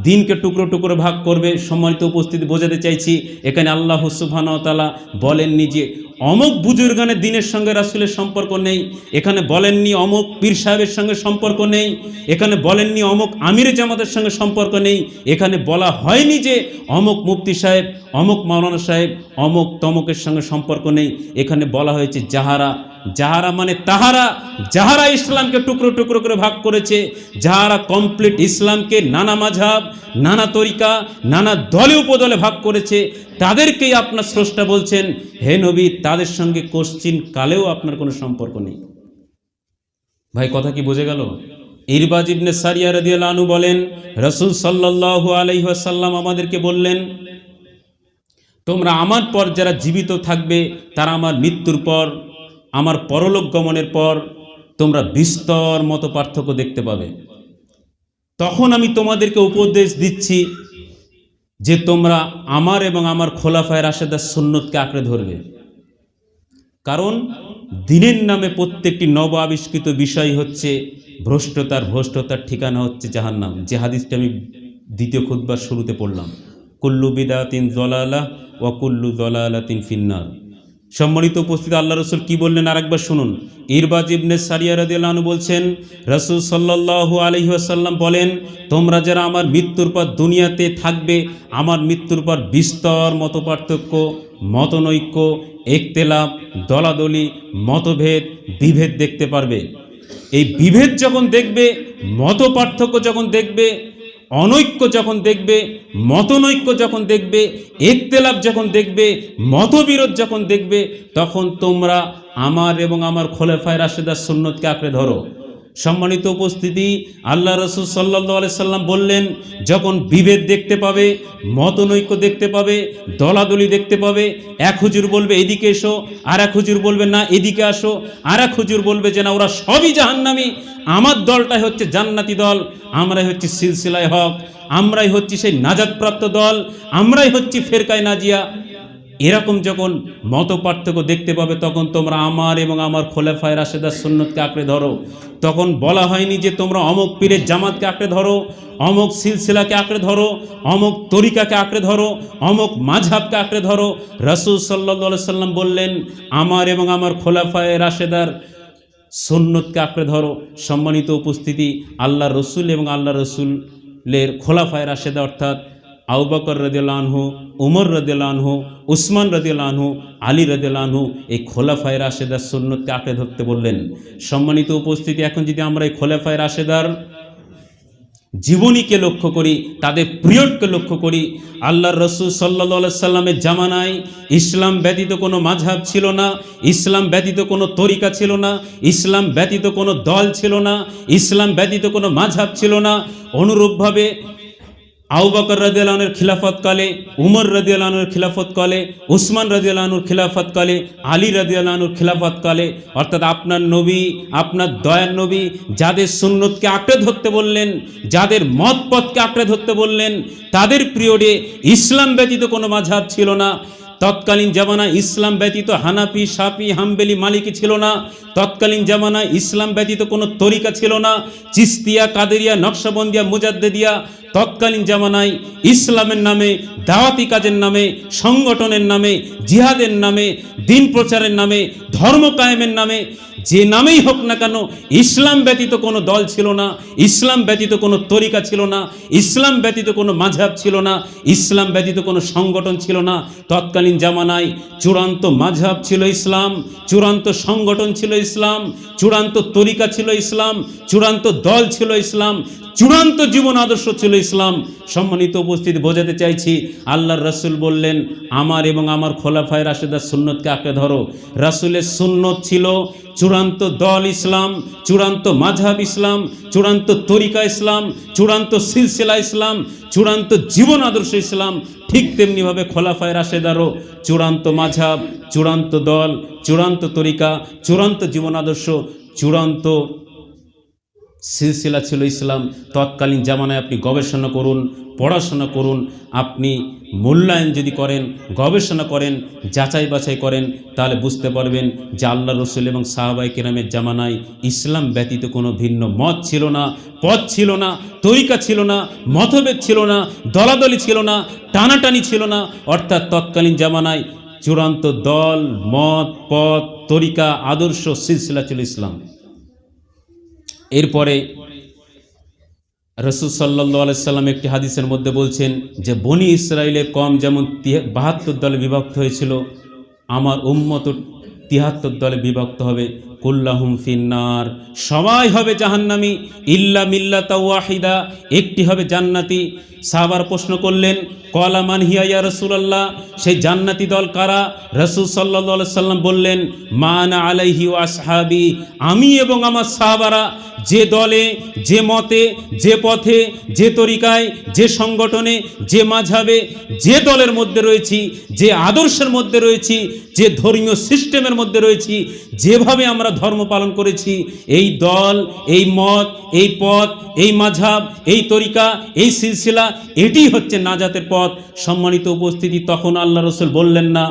দিনকে টুকরো টুকরো ভাগ করবে। সম্মানিত উপস্থিতি, বোঝাতে চাইছি এখানে আল্লাহ সুবহানাহু ওয়া তাআলা বলেননি যে অমুক বুজুর্গানের দিনের সঙ্গে রাসূলের সম্পর্ক নেই, এখানে বলেননি অমুক পীর সাহেবের সঙ্গে সম্পর্ক নেই, এখানে বলেননি অমুক আমির জামাতের সঙ্গে সম্পর্ক নেই, এখানে বলা হয়নি যে অমুক মুফতি সাহেব, অমুক মাওলানা সাহেব, অমুক তমকের সঙ্গে সম্পর্ক নেই। এখানে বলা হয়েছে যাহারা। যাহারা মানে তাহারা, যাহারা ইসলামকে টুকরো টুকরো করে ভাগ করেছে, যাহারা কমপ্লিট ইসলামকে নানা মাযহাব, নানা তরিকা, নানা দলে উপদলে ভাগ করেছে, তাদেরকেই আপনার স্রষ্টা বলছেন, হে নবী, তাদের সঙ্গে কোশ্চিন কালেও আপনার কোনো সম্পর্ক নেই। ভাই, কথা কি বোঝা গেল? ইরবাজ ইবনে সারিয়া রাদিয়াল্লাহু আনহু বলেন, রাসূল সাল্লাল্লাহু আলাইহি ওয়াসাল্লাম আমাদেরকে বললেন, তোমরা আমার পর যারা জীবিত থাকবে, তারা আমার মৃত্যুর পর, আমার পরলোক গমনের পর তোমরা বিস্তর মতো পার্থক্য দেখতে পাবে। তখন আমি তোমাদেরকে উপদেশ দিচ্ছি যে তোমরা আমার এবং আমার খোলাফায়ে রাশেদার সুন্নতকে আঁকড়ে ধরবে। কারণ দিনের নামে প্রত্যেকটি নব আবিষ্কৃত বিষয় হচ্ছে ভ্রষ্টতার ঠিকানা হচ্ছে জাহান্নাম। যে হাদিসটা আমি দ্বিতীয় খুতবার শুরুতে পড়লাম, কুল্লু বিদাতিন যলালাহ ওয়া কুল্লু যলালাতিন ফিন্নার। সম্মানিত উপস্থিতি, আল্লাহ রসুল কি বললেন আরেকবার শুনুন। ইরবাজ ইবনে সারিয়া রাদিয়াল্লাহু আনহু বলছেন, রাসূল সাল্লাল্লাহু আলাইহি ওয়াসাল্লাম বলেন, তোমরা যারা আমার মৃত্যুর পর দুনিয়াতে থাকবে, আমার মৃত্যুর পর বিস্তর মত পার্থক্য, মতনৈক্য, ইখতিলাফ, দলাদলি, মতভেদ, বিভেদ দেখতে পারবে। এই বিভেদ যখন দেখবে, মত পার্থক্য যখন দেখবে, অনৈক্য যখন দেখবে, মতনৈক্য যখন দেখবে, ইখতিলাফ যখন দেখবে, মতবিরোধ যখন দেখবে, তখন তোমরা আমার এবং আমার খোলাফায়ে রাশেদার সুন্নতকে আঁকড়ে ধরো। সম্মানিত উপস্থিতি, আল্লাহ রাসূল সাল্লাল্লাহু আলাইহি সাল্লাম বললেন, যখন বিভেদ দেখতে পাবে, মতনৈক্য দেখতে পাবে, দলাদলি দেখতে পাবে, এক হুজুর বলবে এদিকে এসো, আর এক হুজুর বলবে না এদিকে আসো, আর এক হুজুর বলবে যে না ওরা সবই জাহান্নামী, আমার দলটাই হচ্ছে জান্নাতি দল, আমরাই হচ্ছি সিলসিলায়ে হক, আমরাই হচ্ছি সেই নাজাতপ্রাপ্ত দল, আমরাই হচ্ছি ফেরকায়ে নাজিয়া। এরকম যখন মত পার্থক্য দেখতে পাবে, তখন তোমরা আমার এবং আমার খোলাফায়ে রাশেদার সুন্নতকে আঁকড়ে ধরো। তখন বলা হয়নি যে তোমরা অমুক পীরের জামাতকে আঁকড়ে ধরো, অমুক সিলসিলাকে আঁকড়ে ধরো, অমুক তরিকাকে আঁকড়ে ধরো, অমুক মাযহাবকে আঁকড়ে ধরো। রাসূল সাল্লাল্লাহু আলাইহি সাল্লাম বললেন, আমার এবং আমার খোলাফায়ে রাশেদার সুন্নতকে আঁকড়ে ধরো। সম্মানিত উপস্থিতি, আল্লাহ রসুল এবং আল্লাহ রসুলের খোলাফায়ে রাশেদা অর্থাৎ আবু বকর রাদিয়াল্লাহু আনহু, উমর রাদিয়াল্লাহু আনহু, উসমান রাদিয়াল্লাহু আনহু, আলী রাদিয়াল্লাহু আনহু, এই খোলাফায়ে রাশেদার সুন্নতকে আঁকড়ে ধরতে বললেন। সম্মানিত উপস্থিতি, এখন যদি আমরা এই খোলাফায়ে রাশেদার জীবনীকে লক্ষ্য করি, তাদের পিরিয়ডকে লক্ষ্য করি, আল্লাহর রসুল সাল্লাল্লাহু আলাইহি সাল্লামের জামানায় ইসলাম ব্যতীত কোনো মাযহাব ছিল না, ইসলাম ব্যতীত কোনো তরিকা ছিল না, ইসলাম ব্যতীত কোনো দল ছিল না, ইসলাম ব্যতীত কোনো মাযহাব ছিল না। অনুরূপভাবে আবু বকর রাদিয়াল্লাহু আনহুর খিলাফতকালে, উমর রাদিয়াল্লাহু আনহুর খিলাফতকালে, উসমান রাদিয়াল্লাহু আনহুর খিলাফতকালে, আলী রাদিয়াল্লাহু আনহুর খিলাফতকালে, অর্থাৎ আপনার নবী, আপনার দয়ার নবী যাদের সুন্নতকে আঁকড়ে ধরতে বললেন, যাদের মত পথকে আঁকড়ে ধরতে বললেন, তাদের পিরিয়ডে ইসলাম ব্যতীত কোনো মাযহাব ছিল না। তৎকালীন জামানায় ইসলাম ব্যতীত হানাফি, শাফি, হাম্বলি, মালিকি ছিল না। তৎকালীন জামানায় ইসলাম ব্যতীত কোনো তরিকা ছিল না। চিশতিয়া, কাদেরিয়া, নকশবন্দিয়া, মুজাদ্দিদিয়া, তৎকালীন জামানায় ইসলামের নামে, দাওয়াতি কাজের নামে, সংগঠনের নামে, জিহাদের নামে, দিন প্রচারের নামে, ধর্ম কায়েমের নামে, যে নামেই হোক না কেন, ইসলাম ব্যতীত কোনো দল ছিল না, ইসলাম ব্যতীত কোনো তরিকা ছিল না, ইসলাম ব্যতীত কোনো মাযহাব ছিল না, ইসলাম ব্যতীত কোনো সংগঠন ছিল না। তৎকালীন জামানায় চূড়ান্ত মাযহাব ছিল ইসলাম, চূড়ান্ত সংগঠন ছিল ইসলাম, চূড়ান্ত তরিকা ছিল ইসলাম, চূড়ান্ত দল ছিল ইসলাম, চূড়ান্ত জীবন আদর্শ ছিল ইসলাম। সম্মানিত উপস্থিতি, বোঝাতে চাইছি, আল্লাহর রাসূল বললেন, আমার এবং আমার খোলাফায়ে রাশেদার সুন্নতকে আঁকড়ে ধরো। রাসূলের সুন্নত ছিল চূড়ান্ত দল ইসলাম, চূড়ান্ত মাযহাব ইসলাম, চূড়ান্ত তরিকা ইসলাম, চূড়ান্ত সিলসিলা ইসলাম, চূড়ান্ত জীবন আদর্শ ইসলাম। ঠিক তেমনিভাবে খোলাফায়ে রাশেদারও চূড়ান্ত মাযহাব, চূড়ান্ত দল, চূড়ান্ত তরিকা, চূড়ান্ত জীবন আদর্শ, চূড়ান্ত সিলসিলা ছিল ইসলাম। তৎকালীন জামানায় আপনি গবেষণা করুন, পড়াশোনা করুন, আপনি মূল্যায়ন যদি করেন, গবেষণা করেন, যাচাই বাছাই করেন, তাহলে বুঝতে পারবেন যে আল্লাহ রসুল এবং সাহাবায়ে কেরামের জামানায় ইসলাম ব্যতীত কোনো ভিন্ন মত ছিল না, পথ ছিল না, তরিকা ছিল না, মতভেদ ছিল না, দলাদলি ছিল না, টানাটানি ছিল না। অর্থাৎ তৎকালীন জামানায় চূড়ান্ত দল, মত, পথ, তরিকা, আদর্শ, সিলসিলা ছিল ইসলাম। এরপরে রাসূল সাল্লাল্লাহু আলাইহি সাল্লাম একটি হাদিসের মধ্যে বলছেন যে বনি ইসরাইলের কম যেমন 72 দলে বিভক্ত হয়েছিল, আমার উম্মত 73 দলে বিভক্ত হবে। কুল্লাহুম ফিন্নার, সবাই হবে জাহান্নামী, ইল্লা মিল্লাতা ওয়াহিদা, একটি হবে জান্নাতি। সাহাবার প্রশ্ন করলেন, ক্বালা মান হিয়া ইয়া রাসূলুল্লাহ, সেই জান্নাতি দল কারা? রাসূল সাল্লাল্লাহু আলাইহি সাল্লাম বললেন, মা আনা আলাইহি ওয়া আসহাবি, আমি এবং আমার সাহাবারা যে দলে, যে মতে, যে পথে, যে তরিকায়, যে সংগঠনে, যে মাযহাবে, যে দলের মধ্যে রয়েছি, যে আদর্শের মধ্যে রয়েছি, যে ধর্মীয় সিস্টেমের মধ্যে রয়েছি, যেভাবে আমরা ধর্ম পালন করেছি, এই দল, এই মত, এই পথ, এই মাযহাব, এই তরিকা, এই সিলসিলা, এটি হচ্ছে নাজাতের পথ। সম্মানিত উপস্থিতি, তখন আল্লাহ রসুল বললেন না।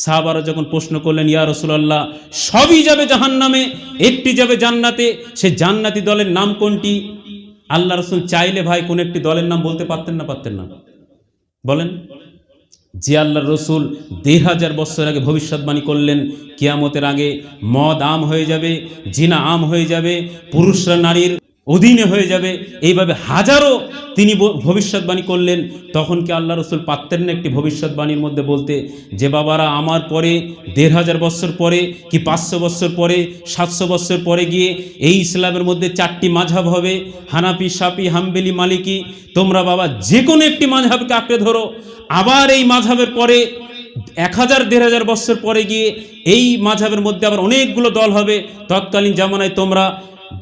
সাহাবারা যখন প্রশ্ন করলেন, ইয়া রাসূলুল্লাহ, সবই যাবে জাহান্নামে, একটি যাবে জান্নাতে, সে জান্নাতি দলের নাম কোনটি? আল্লাহ রসুল চাইলে ভাই কোন একটি দলের নাম বলতে পারতেন না? পারতেন না? বলেন। যে আল্লাহর রসুল ১৫০০ বছর আগে ভবিষ্যৎবাণী করলেন, কিয়ামতের আগে মদ আম হয়ে যাবে, জিনা আম হয়ে যাবে, পুরুষরা নারীর অধীনে হয়ে যাবে, এইভাবে হাজারো তিনি ভবিষ্যৎবাণী করলেন। তখন কি আল্লাহ রসুল পারতেন না একটি ভবিষ্যৎবাণীর মধ্যে বলতে যে বাবারা, আমার পরে ১৫০০ বছর পরে কি ৫০০ বছর পরে, ৭০০ বছর পরে গিয়ে এই ইসলামের মধ্যে 4টি মাযহাব হবে, হানাফি, শাফি, হাম্বলি, মালিকি। তোমরা বাবা যে কোনো একটি মাযহাবকে আঁকড়ে ধরো। আবার এই মাযহাবের পরে ১০০০-১৫০০ বছর পরে গিয়ে এই মাযহাবের মধ্যে আবার অনেকগুলো দল হবে। তৎকালীন জামানায় তোমরা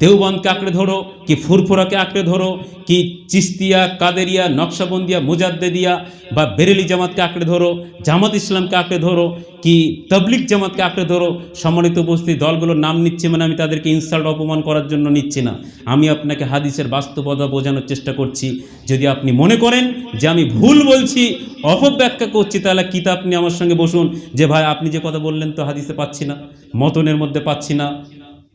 দেওবন্দকে আঁকড়ে ধরো, কি ফুরফুরাকে আঁকড়ে ধরো, কি চিস্তিয়া, কাদেরিয়া, নকশবন্দিয়া, মুজাদ্দেদিয়া বা বেরেলি জামাতকে আঁকড়ে ধরো, জামাত ইসলামকে আঁকড়ে ধরো, কি তাবলিগ জামাতকে আঁকড়ে ধরো। সম্মানিত উপস্থিতি, দলগুলোর নাম নিচ্ছি মানে আমি তাদেরকে ইনসাল্ট, অপমান করার জন্য নিচ্ছি না, আমি আপনাকে হাদিসের বাস্তবতা বোঝানোর চেষ্টা করছি। যদি আপনি মনে করেন যে আমি ভুল বলছি, অপব্যাখ্যা করছি, তাহলে কিতাব নিয়ে আমার সঙ্গে বসুন, যে ভাই আপনি যে কথা বললেন তো হাদিসে পাচ্ছি না, মতনের মধ্যে পাচ্ছি না,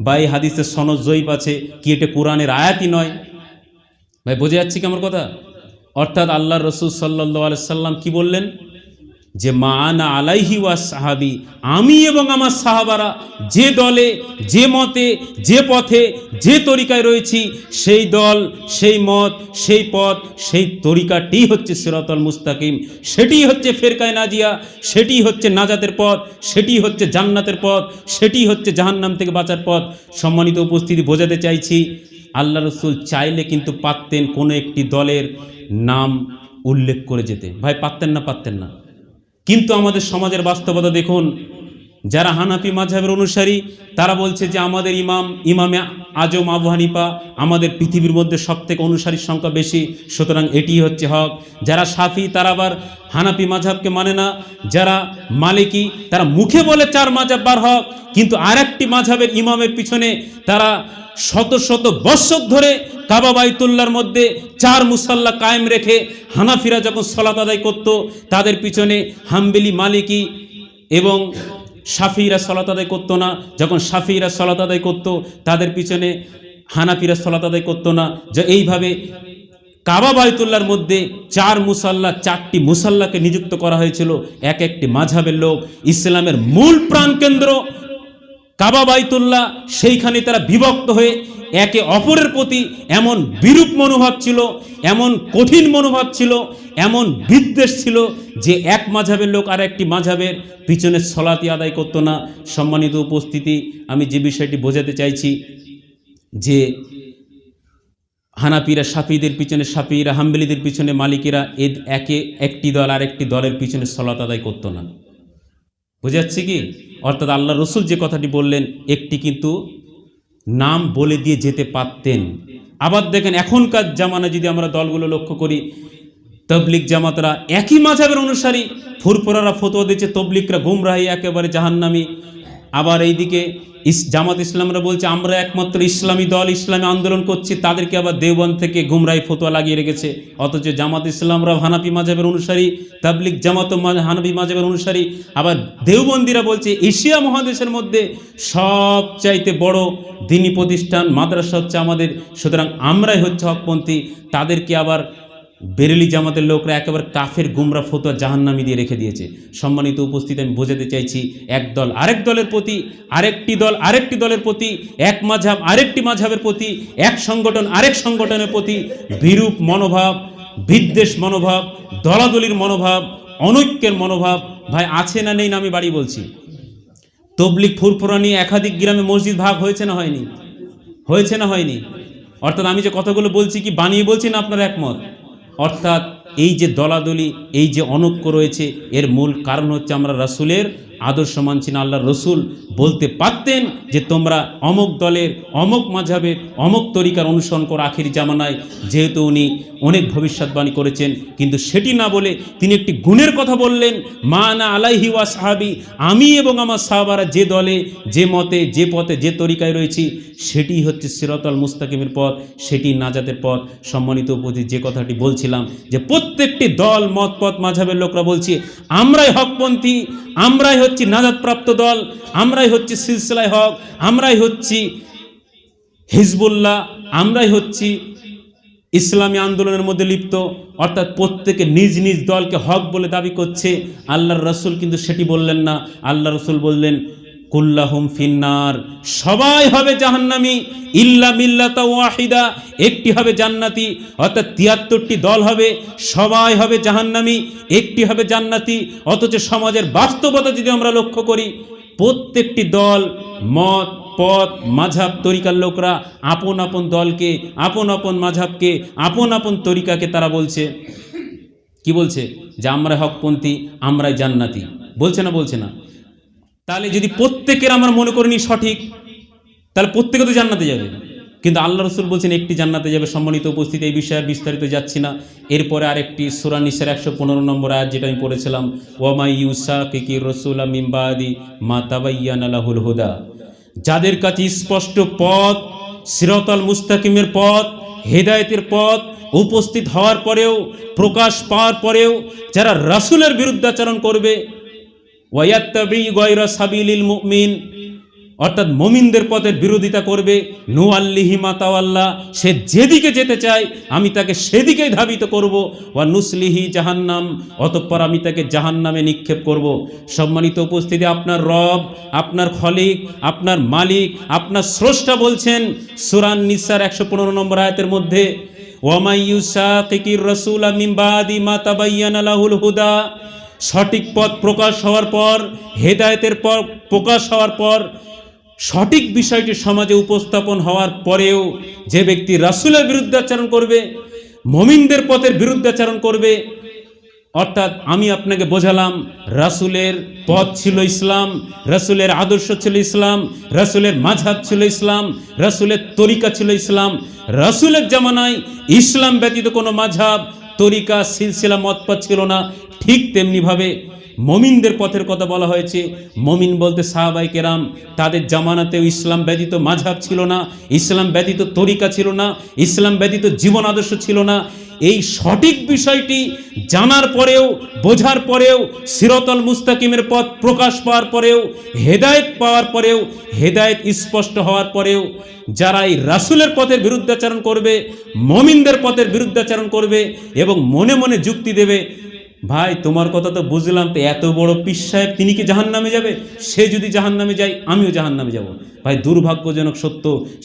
বা এই হাদিসের সনদ জয়ীফ আছে, কি এটা কোরআনের আয়াতই নয়? ভাই বোঝা যাচ্ছে কি আমার কথা? অর্থাৎ আল্লাহ রসুল সাল্লাল্লাহু আলাইহি সাল্লাম কি বললেন যে মা আনা আলাইহি ওয়া সাহাবি, আমি এবং আমার সাহাবারা যে দলে, যে মতে, যে পথে, যে তরিকায় রয়েছি, সেই দল, সেই মত, সেই পথ, সেই তরিকাটি হচ্ছে সিরাতুল মুস্তাকিম, সেটি হচ্ছে ফেরকায়ে নাজিয়া, সেটি হচ্ছে নাজাতের পথ, সেটি হচ্ছে জান্নাতের পথ, সেটি হচ্ছে জাহান্নাম থেকে বাঁচার পথ। সম্মানিত উপস্থিতি, বোঝাতে চাইছি আল্লাহ রসুল চাইলে কিন্তু পারতেন কোনো একটি দলের নাম উল্লেখ করে যেতে। ভাই পারতেন না? পারতেন না? কিন্তু আমাদের সমাজের বাস্তবতা দেখুন, যারা হানাফি মাযহাবের অনুসারী তারা বলছে যে আমাদের ইমামে আজম আবু হানিফা আমাদের পৃথিবীর মধ্যে সবথেকে অনুসারীর সংখ্যা বেশি, সুতরাং এটি হচ্ছে হক। যারা শাফি তারা আবার হানাফি মাযহাবকে মানে না। যারা মালিকি তারা মুখে বলে 4 মাযহাব বার হক, কিন্তু আরেকটি মাযহাবের ইমামের পিছনে তারা শত শত বৎসর ধরে কাবা বাইতুল্লাহর মধ্যে 4 মুসাল্লা কায়েম রেখে হানাফিরা যখন সালাত আদায় করত, তাদের পিছনে হাম্বলি, মালিকি এবং শাফিরা সালাত আদায় করতো না। যখন শাফিরা সালাত আদায় করত, তাদের পিছনে হানাফিরা সালাত আদায় করতো না। যে এইভাবে কাবা বাইতুল্লাহর মধ্যে 4 মুসাল্লা, 4টি মুসাল্লাকে নিযুক্ত করা হয়েছিল। এক একটি মাযহাবের লোক, ইসলামের মূল প্রাণকেন্দ্র কাবা বাইতুল্লাহ, সেইখানে তারা বিভক্ত হয়ে একে অপরের প্রতি এমন বিরূপ মনোভাব ছিল, এমন কঠিন মনোভাব ছিল, এমন বিদ্বেষ ছিল যে এক মাযহাবের লোক আর একটি মাযহাবের পিছনে সলাতি আদায় করতো না। সম্মানিত উপস্থিতি, আমি যে বিষয়টি বোঝাতে চাইছি যে হানাফিরা শাফিদের পিছনে শাফিরা, হাম্বলিদের পিছনে মালিকিরা, একটি দল আর একটি দলের পিছনে সলাত আদায় করতো না। বোঝাচ্ছে কি? অর্থাৎ আল্লাহ রসুল যে কথাটি বললেন, একটি কিন্তু নাম বলে দিয়ে যেতে পারতেন। আবার দেখেন এখনকার জামানা যদি আমরা দলগুলো লক্ষ্য করি, তবলিগ জামাতরা একই মাযহাবের অনুসারী, ফুরফুরারা ফতোয়া দিচ্ছে তবলিগরা গুমরাহি, একেবারে জাহান্নামী। আবার এইদিকে জামাত ইসলামরা বলছে আমরা একমাত্র ইসলামী দল, ইসলামী আন্দোলন করছি, তাদেরকে আবার দেওবন্দ থেকে গুমরাহি ফতোয়া লাগিয়ে রেখেছে। অথচ জামাত ইসলামরা হানাফি মাযহাবের অনুসারী, তাবলিগ জামাত হানাফি মাযহাবের অনুসারী। আবার দেওবন্দিরা বলছে এশিয়া মহাদেশের মধ্যে সবচাইতে বড় দ্বীনি প্রতিষ্ঠান মাদ্রাসা হচ্ছে আমাদের, সুতরাং আমরাই হচ্ছে হকপন্থী। তাদেরকে আবার বেরেলি জামাতের লোকরা একেবারে কাফের গুমরা ফতোয়া জাহান্নামী দিয়ে রেখে দিয়েছে। সম্মানিত উপস্থিতি, আমি বোঝাতে চাইছি এক দল আরেক দলের প্রতি, আরেকটি দল আরেকটি দলের প্রতি, এক মাযহাব আরেকটি মাযহাবের প্রতি, এক সংগঠন আরেক সংগঠনের প্রতি বিরূপ মনোভাব, বিদ্বেষ মনোভাব, দলাদলির মনোভাব, অনৈক্যের মনোভাব ভাই আছে না নেই না আমি বাড়ি বলছি। তবলিগ ফুরফুরা নিয়ে একাধিক গ্রামে মসজিদ ভাগ হয়েছে না হয়নি? হয়েছে না হয়নি? অর্থাৎ আমি যে কথাগুলো বলছি কি বানিয়ে বলছি না আপনারা একমত? অর্থাৎ এই যে দলাদলি, এই যে অনৈক্য রয়েছে, এর মূল কারণ হচ্ছে আমরা রাসূলের আদর্শ মানছি না। আল্লাহ রসুল বলতে পারতেন যে তোমরা অমুক দলের, অমুক মাযহাবের, অমুক তরিকার অনুসরণ করো আখিরি জামানায়, যেহেতু উনি অনেক ভবিষ্যৎবাণী করেছেন। কিন্তু সেটি না বলে তিনি একটি গুণের কথা বললেন, মা আনা আলাইহি ওয়া সাহাবি, আমি এবং আমার সাহাবারা যে দলে, যে মতে, যে পথে, যে তরিকায় রয়েছি, সেটি হচ্ছে সিরাতাল মুস্তাকিমের পথ, সেটি নাজাতের পথ। সম্মানিত উপস্থিতি, যে কথাটি বলছিলাম যে প্রত্যেকটি দল, মত, পথ, মাযহাবের লোকরা বলছি আমরাই হকপন্থী, আমরাই হচ্ছি নাজাতপ্রাপ্ত দল, আমরাই হচ্ছি সিলসিলায়ে হক, আমরাই হচ্ছি হিজবুল্লাহ, আমরাই হচ্ছি ইসলামী আন্দোলনের মধ্যে লিপ্ত। অর্থাৎ প্রত্যেকে নিজ নিজ দলকে হক বলে দাবি করছে। আল্লাহর রসুল কিন্তু সেটি বললেন না। আল্লাহ রসুল বললেন কুল্লাহুম ফিন্নার, সবাই হবে জাহান্নামী, ইল্লা মিল্লাতা ওয়াহিদা, একটি হবে জান্নাতি। অর্থাৎ 73টি দল হবে, সবাই হবে জাহান্নামী, একটি হবে জান্নাতি। অথচ সমাজের বাস্তবতা যদি আমরা লক্ষ্য করি, প্রত্যেকটি দল, মত, পথ, মাযহাব, তরিকার লোকরা আপন আপন দলকে, আপন আপন মাযহাবকে, আপন আপন তরিকাকে তারা বলছে কি বলছে যে আমরা হকপন্থী, আমরাই জান্নাতি, বলছে না? বলছে না? তাহলে যদি প্রত্যেকের আমরা মনে করিনি সঠিক, তাহলে প্রত্যেকে তো জান্নাতে যাবে। কিন্তু আল্লাহ রসুল বলছেন একটি জান্নাতে যাবে। সম্মানিত উপস্থিতি, এই বিষয়ে বিস্তারিত যাচ্ছি না। এরপরে আরেকটি সূরা নিসার 115 নম্বর আয়াত, যেটা আমি পড়েছিলাম, ওয়ামাই ইউসাকির রাসূলা মিন বাদি মা তাবায়্যানা লাহুল হুদা, যাদের কাছে স্পষ্ট পথ, সিরাতাল মুস্তাকিমের পথ, হেদায়েতের পথ উপস্থিত হওয়ার পরেও, প্রকাশ পাওয়ার পরেও যারা রাসূলের বিরুদ্ধাচরণ করবে, ওয়ায়াত্তাবি গায়রা সাবিলিল মুমিন, অর্থাৎ মুমিনদের পথের বিরোধিতা করবে, নুআল্লিহি মা তাওয়াল্লা, সে যেদিকে যেতে চায় আমি তাকে সেদিকেই ধাবিত করব, ওয়া নুসলিহি জাহান্নাম, অতঃপর আমি তাকে জাহান্নামে নিক্ষেপ করব। সম্মানিত উপস্থিতি, আপনার রব, আপনার খলিক, আপনার মালিক, আপনার স্রষ্টা বলছেন সূরা নিসার 115 নম্বর আয়াতের মধ্যে, ওয়ামাই ইউসাকির রাসূলা মিন বাদি মা তাবায়্যানা লাহুল হুদা, সঠিক পথ প্রকাশ হওয়ার পর, হেদায়েতের পর প্রকাশ হওয়ার পর, সঠিক বিষয়টি সমাজে উপস্থাপন হওয়ার পরেও যে ব্যক্তি রাসূলের বিরুদ্ধাচরণ করবে, মুমিনদের পথের বিরুদ্ধাচরণ করবে, অর্থাৎ আমি আপনাকে বোঝালাম রাসূলের পথ ছিল ইসলাম, রাসূলের আদর্শ ছিল ইসলাম, রাসূলের মাযহাব ছিল ইসলাম, রাসূলের তরিকা ছিল ইসলাম। রাসূলের জামানায় ইসলাম ব্যতীত কোনো মাযহাব, তরিকা, সিলসিলা, মতপথ ছিল না। ঠিক তেমনিভাবে মুমিনদের পথের কথা বলা হয়েছে। মুমিন বলতে সাহাবায়ে কেরাম, তাদের জামানাতেও ইসলাম ব্যতীত মাযহাব ছিল না, ইসলাম ব্যতীত তরিকা ছিল না, ইসলাম ব্যতীত জীবন আদর্শ ছিল না। এই সঠিক বিষয়টি জানার পরেও, বোঝার পরেও, সিরাতুল মুস্তাকিমের পথ প্রকাশ পাওয়ার পরেও, হেদায়েত পাওয়ার পরেও, হেদায়েত স্পষ্ট হওয়ার পরেও যারা এই রাসূলের পথের বিরুদ্ধাচরণ করবে, মুমিনদের পথের বিরুদ্ধাচরণ করবে এবং মনে মনে যুক্তি দেবে, ভাই তোমার কথা তো বুঝলাম, তো এত বড় পীর সাহেব তিনি কি জাহান্নামে যাবে? সে যদি জাহান্নামে যায় আমিও জাহান্নামে যাব। ভাই দুর্ভাগ্যজনক সত্য,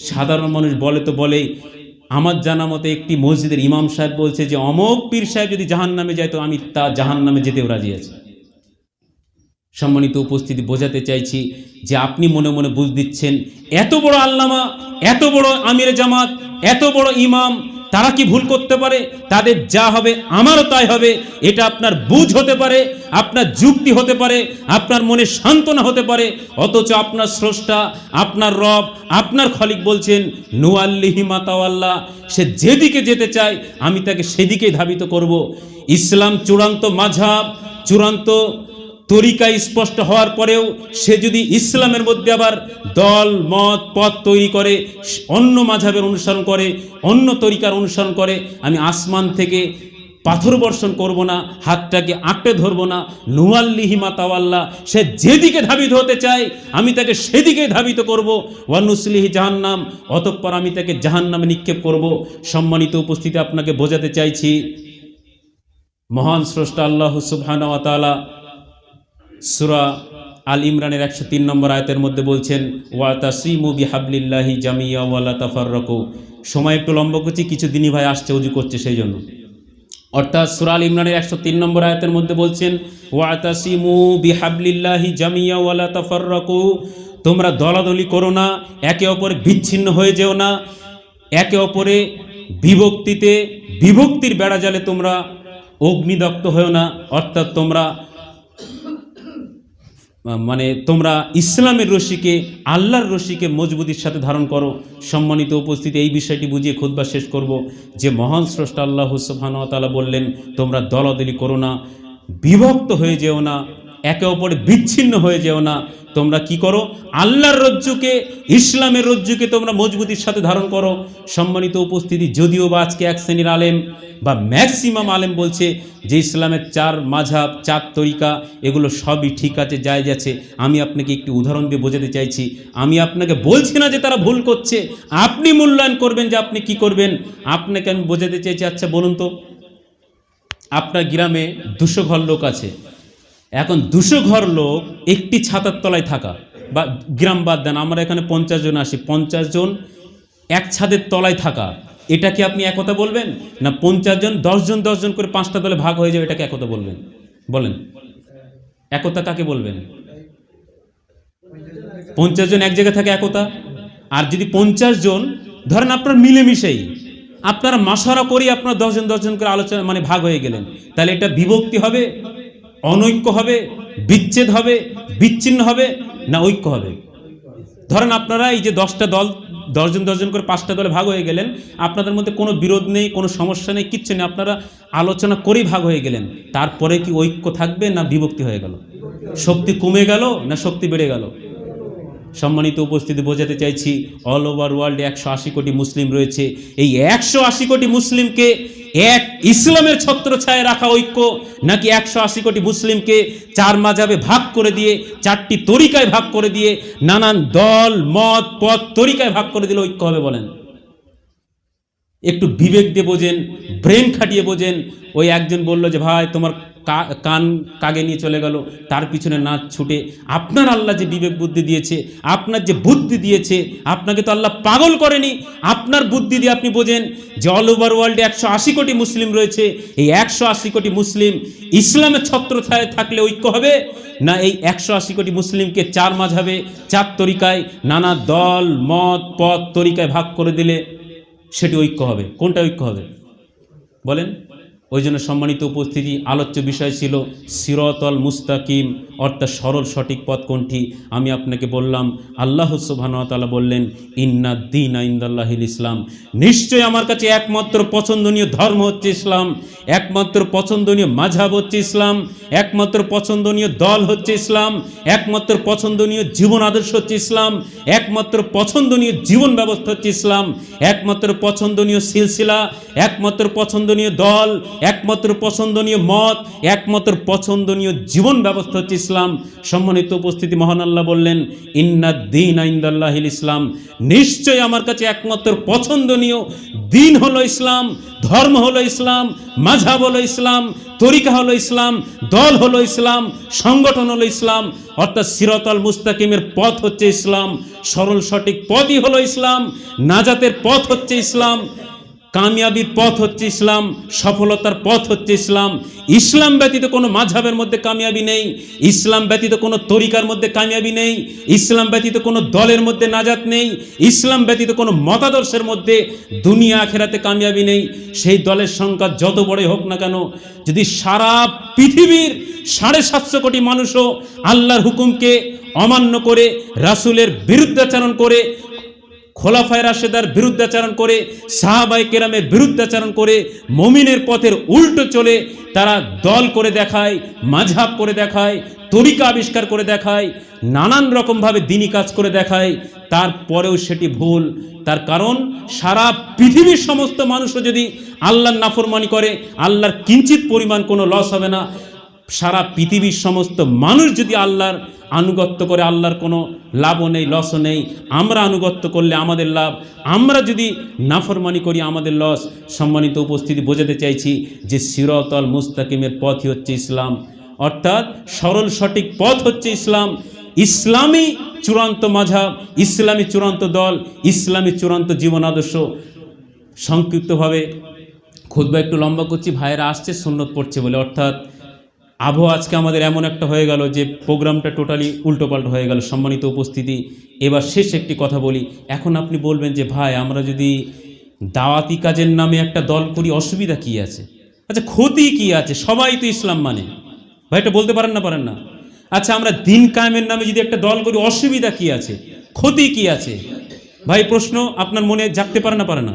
সাধারণ মানুষ বলে তো বলেই, আমার জানা মতে একটি মসজিদের ইমাম সাহেব বলছে যে অমক পীর সাহেব যদি জাহান্নামে যায় তো আমি তা জাহান্নামে যেতেও রাজি আছি। সম্মানিত উপস্থিতি, বোঝাতে চাইছি যে আপনি মনে মনে বুঝ দিচ্ছেন এত বড় আল্লামা, এত বড় আমির জামাত, এত বড় ইমাম, তারা কি ভুল করতে পারে? তাদের যা হবে আমারও তাই হবে, এটা আপনার বুঝ হতে পারে, আপনার যুক্তি হতে পারে, আপনার মনে সান্ত্বনা হতে পারে, অথচ আপনার স্রষ্টা, আপনার রব, আপনার খলিক বলছেন নুআল্লিহি মা তাওয়াল্লাহ, সে যেদিকে যেতে চায় আমি তাকে সেদিকেই ধাবিত করব। ইসলাম চূড়ান্ত মাযহাব, চূড়ান্ত তরিকা স্পষ্ট হওয়ার পরেও সে যদি ইসলামের মধ্যে আবার দল মত পথ তৈরি করে, অন্য মাযহাবের অনুসরণ করে, অন্য তরিকার অনুসরণ করে, আমি আসমান থেকে পাথর বর্ষণ করব না, হাতটাকে আঁকড়ে ধরবো না। নুআল্লিহি মা তাওয়াল্লাহ, সে যেদিকে ধাবিত হতে চায় আমি তাকে সেদিকে ধাবিত করব। ওয়া নুসলিহি জাহান্নাম, অতঃপর আমি তাকে জাহান্নামে নিক্ষেপ করব। সম্মানিত উপস্থিতি, আপনাকে বোঝাতে চাইছি মহান স্রষ্টা আল্লাহ সুবহানাহু ওয়া তাআলা সূরা আল ইমরানের 103 নম্বর আয়াতের মধ্যে বলছেন ওয়াতাসিমু বিহাবলিল্লাহি জামিয়া ওয়া লা তাফাররাকু। সময় একটু লম্বা করছি, কিছু দিনই ভাই আসছে ওযু করছে সেই জন্য। অর্থাৎ সূরা আল ইমরানের 103 নম্বর আয়াতের মধ্যে বলছেন ওয়াতাসিমু বিহাবলিল্লাহি জামিয়া ওয়া লা তাফাররাকু, তোমরা দলাদলি করো না, একে অপরে বিচ্ছিন্ন হয়ে যেও না, একে অপরে বিভক্তির বেড়াজালে তোমরা অগ্নিদগ্ধ হয়েও না। অর্থাৎ তোমরা ইসলামের রশিকে, আল্লাহর রশিকে মজবুতির সাথে ধারণ করো। সম্মানিত উপস্থিতি, এই বিষয়টি বুঝিয়ে খুতবা শেষ করব যে মহান স্রষ্টা আল্লাহ সুবহানাহু ওয়া তাআলা বললেন তোমরা দলাদলি করো না, বিভক্ত হয়ে যেও না, একে অপরে বিচ্ছিন্ন হয়ে যেও না। তোমরা কি করো? আল্লাহর রজ্জুকে, ইসলামের রজ্জুকে তোমরা মজবুতির সাথে ধারণ করো। সম্মানিত উপস্থিতি, যদিও বা আজকে এক শ্রেণীর আলেম বা ম্যাক্সিমাম আলেম বলছে যে ইসলামের 4 মাযহাব, 4 তরিকা, এগুলো সবই ঠিক আছে, জায়েজ আছে। আমি আপনাকে একটি উদাহরণ দিয়ে বোঝাতে চাইছি। আমি আপনাকে বলছি না যে তারা ভুল করছে, আপনি মূল্যায়ন করবেন যে আপনি কি করবেন। আপনাকে আমি বোঝাতে চাইছি, আচ্ছা বলুন তো, আপনার গ্রামে 200 ঘর লোক আছে। এখন 200 ঘর লোক একটি ছাতার তলায় থাকা, বা গ্রাম বাদ দেন, আমরা এখানে 50 জন আসি, 50 জন এক ছাদের তলায় থাকা, এটা কি আপনি একতা বলবেন? না 50 জন 10 জন করে 5টা দলে ভাগ হয়ে যাবে, এটাকে একতা বলবেন? বলেন, একতা কাকে বলবেন? 50 জন এক জায়গায় থাকে একতা। আর যদি 50 জন ধরেন আপনার মিলেমিশেই, আপনারা মাশওয়ারা করি, আপনার 10 জন করে আলোচনা ভাগ হয়ে গেলেন, তাহলে এটা বিভক্তি হবে, অনৈক্য হবে, বিচ্ছেদ হবে, বিচ্ছিন্ন হবে, না ঐক্য হবে? ধরেন আপনারা এই যে 10টা দল, 10 জন করে 5টা দলে ভাগ হয়ে গেলেন, আপনাদের মধ্যে কোনো বিরোধ নেই, কোনো সমস্যা নেই, কিচ্ছু নেই, আপনারা আলোচনা করেই ভাগ হয়ে গেলেন, তারপরে কি ঐক্য থাকবে না বিভক্তি হয়ে গেল? শক্তি কমে গেল না শক্তি বেড়ে গেল? সম্মানিত উপস্থিতি, বোঝাতে চাইছি অল ওভার ওয়ার্ল্ডে 180 কোটি মুসলিম রয়েছে। এই 180 কোটি মুসলিমকে এক ইসলামের ছত্রছায়ায় রাখা ঐক্য, নাকি 180 কোটি মুসলিমকে 4 মাযহাবে ভাগ করে দিয়ে, 4টি তরিকায় ভাগ করে দিয়ে, নানান দল মত পথ তরিকায় ভাগ করে দিলে ঐক্য হবে? বলেন, একটু বিবেক দিয়ে বোঝেন, ব্রেন খাটিয়ে বোঝেন। ওই একজন বলল যে ভাই তোমার কান কাগে নিয়ে চলে গেল, তার পিছনে না ছুটে আপনার আল্লাহ যে বিবেক বুদ্ধি দিয়েছে, আপনার যে বুদ্ধি দিয়েছে, আপনাকে তো আল্লাহ পাগল করেনি। আপনার বুদ্ধি দিয়ে আপনি বোঝেন যে অল ওভার ওয়ার্ল্ডে 180 কোটি মুসলিম রয়েছে। এই 180 কোটি মুসলিম ইসলামের ছত্রছায়ায় থাকলে ঐক্য হবে, না এই 180 কোটি মুসলিমকে 4 মাযহাবে, 4 তরিকায়, নানা দল মত পথ তরিকায় ভাগ করে দিলে সেটি ঐক্য হবে? কোনটা ঐক্য হবে বলেন? ওই জন্য সম্মানিত উপস্থিতি, আলোচ্য বিষয় ছিল সিরাতুল মুস্তাকিম, অর্থাৎ সরল সঠিক পথ কোনটি। আমি আপনাকে বললাম আল্লাহ সুবহানাহু ওয়া তাআলা বললেন ইন্নাদ দীনা ইনদাল্লাহিল ইসলাম, নিশ্চয় আমার কাছে একমাত্র পছন্দনীয় ধর্ম হচ্ছে ইসলাম, একমাত্র পছন্দনীয় মাযহাব হচ্ছে ইসলাম, একমাত্র পছন্দনীয় দল হচ্ছে ইসলাম, একমাত্র পছন্দনীয় জীবন আদর্শ হচ্ছে ইসলাম, একমাত্র পছন্দনীয় জীবন ব্যবস্থা হচ্ছে ইসলাম, একমাত্র পছন্দনীয় সিলসিলা, একমাত্র পছন্দনীয় দল, একমাত্র পছন্দনীয় মত, একমাত্র পছন্দনীয় জীবন ব্যবস্থা হচ্ছে ইসলাম। সম্মানিত উপস্থিতি, মহান আল্লাহ বললেন ইন্নাদ-দীনা ইনদাল্লাহিল ইসলাম, নিশ্চয় আমার কাছে একমাত্র পছন্দনীয় দিন হলো ইসলাম, ধর্ম হলো ইসলাম, মাযহাব হলো ইসলাম, তরিকা হলো ইসলাম, দল হলো ইসলাম, সংগঠন হলো ইসলাম। অর্থাৎ সিরাতাল মুস্তাকিমের পথ হচ্ছে ইসলাম, সরল সঠিক পথই হলো ইসলাম, নাজাতের পথ হচ্ছে ইসলাম, কামিয়াবির পথ হচ্ছে ইসলাম, সফলতার পথ হচ্ছে ইসলাম। ইসলাম ব্যতীত কোনো মাযহাবের মধ্যে কামিয়াবি নেই, ইসলাম ব্যতীত কোনো তরিকার মধ্যে কামিয়াবি নেই, ইসলাম ব্যতীত কোনো দলের মধ্যে নাজাত নেই, ইসলাম ব্যতীত কোনো মতাদর্শের মধ্যে দুনিয়া আখিরাতে কামিয়াবি নেই। সেই দলের সংখ্যা যত বড়ই হোক না কেন, যদি সারা পৃথিবীর 750 কোটি মানুষও আল্লাহর হুকুমকে অমান্য করে, রাসূলের বিরুদ্ধাচরণ করে, খোলাফায়ে রাশেদার বিরুদ্ধাচরণ করে, সাহাবায়ে কেরামের বিরুদ্ধাচরণ করে, মুমিনের পথের উল্টো চলে তারা দল করে দেখায়, মাযহাব করে দেখায়, তরিকা আবিষ্কার করে দেখায়, নানান রকমভাবে দ্বীনি কাজ করে দেখায়, তারপরেও সেটি ভুল। তার কারণ সারা পৃথিবীর সমস্ত মানুষও যদি আল্লাহর নাফরমানি করে, আল্লাহর কিঞ্চিত পরিমাণ কোনো লস হবে না। সারা পৃথিবীর সমস্ত মানুষ যদি আল্লাহর আনুগত্য করে, আল্লাহর কোনো লাভও নেই, লসও নেই। আমরা আনুগত্য করলে আমাদের লাভ, আমরা যদি নাফরমানি করি আমাদের লস। সম্মানিত উপস্থিতি, বোঝাতে চাইছি যে সিরাতাল মুস্তাকিমের পথই হচ্ছে ইসলাম, অর্থাৎ সরল সঠিক পথ হচ্ছে ইসলাম। ইসলামী চূড়ান্ত মাযহাব, ইসলামী চূড়ান্ত দল, ইসলামী চূড়ান্ত জীবন আদর্শ। সংক্ষিপ্তভাবে খুতবা একটু লম্বা করছি, ভাইয়েরা আসছে সুন্নত পড়ছে বলে, অর্থাৎ আবহাওয়া আজকে আমাদের এমন একটা হয়ে গেল যে প্রোগ্রামটা টোটালি উল্টোপাল্টা হয়ে গেল। সম্মানিত উপস্থিতি, এবার শেষ একটি কথা বলি। এখন আপনি বলবেন যে ভাই আমরা যদি দাওয়াতি কাজের নামে একটা দল করি অসুবিধা কি আছে? আচ্ছা, ক্ষতি কি আছে? সবাই তো ইসলাম মানে। ভাই এটা বলতে পারেন না? পারেন না? আচ্ছা, আমরা দিন কায়েমের নামে যদি একটা দল করি অসুবিধা কি আছে? ক্ষতি কি আছে? ভাই প্রশ্ন আপনার মনে জাগতে পারে না? পারে না?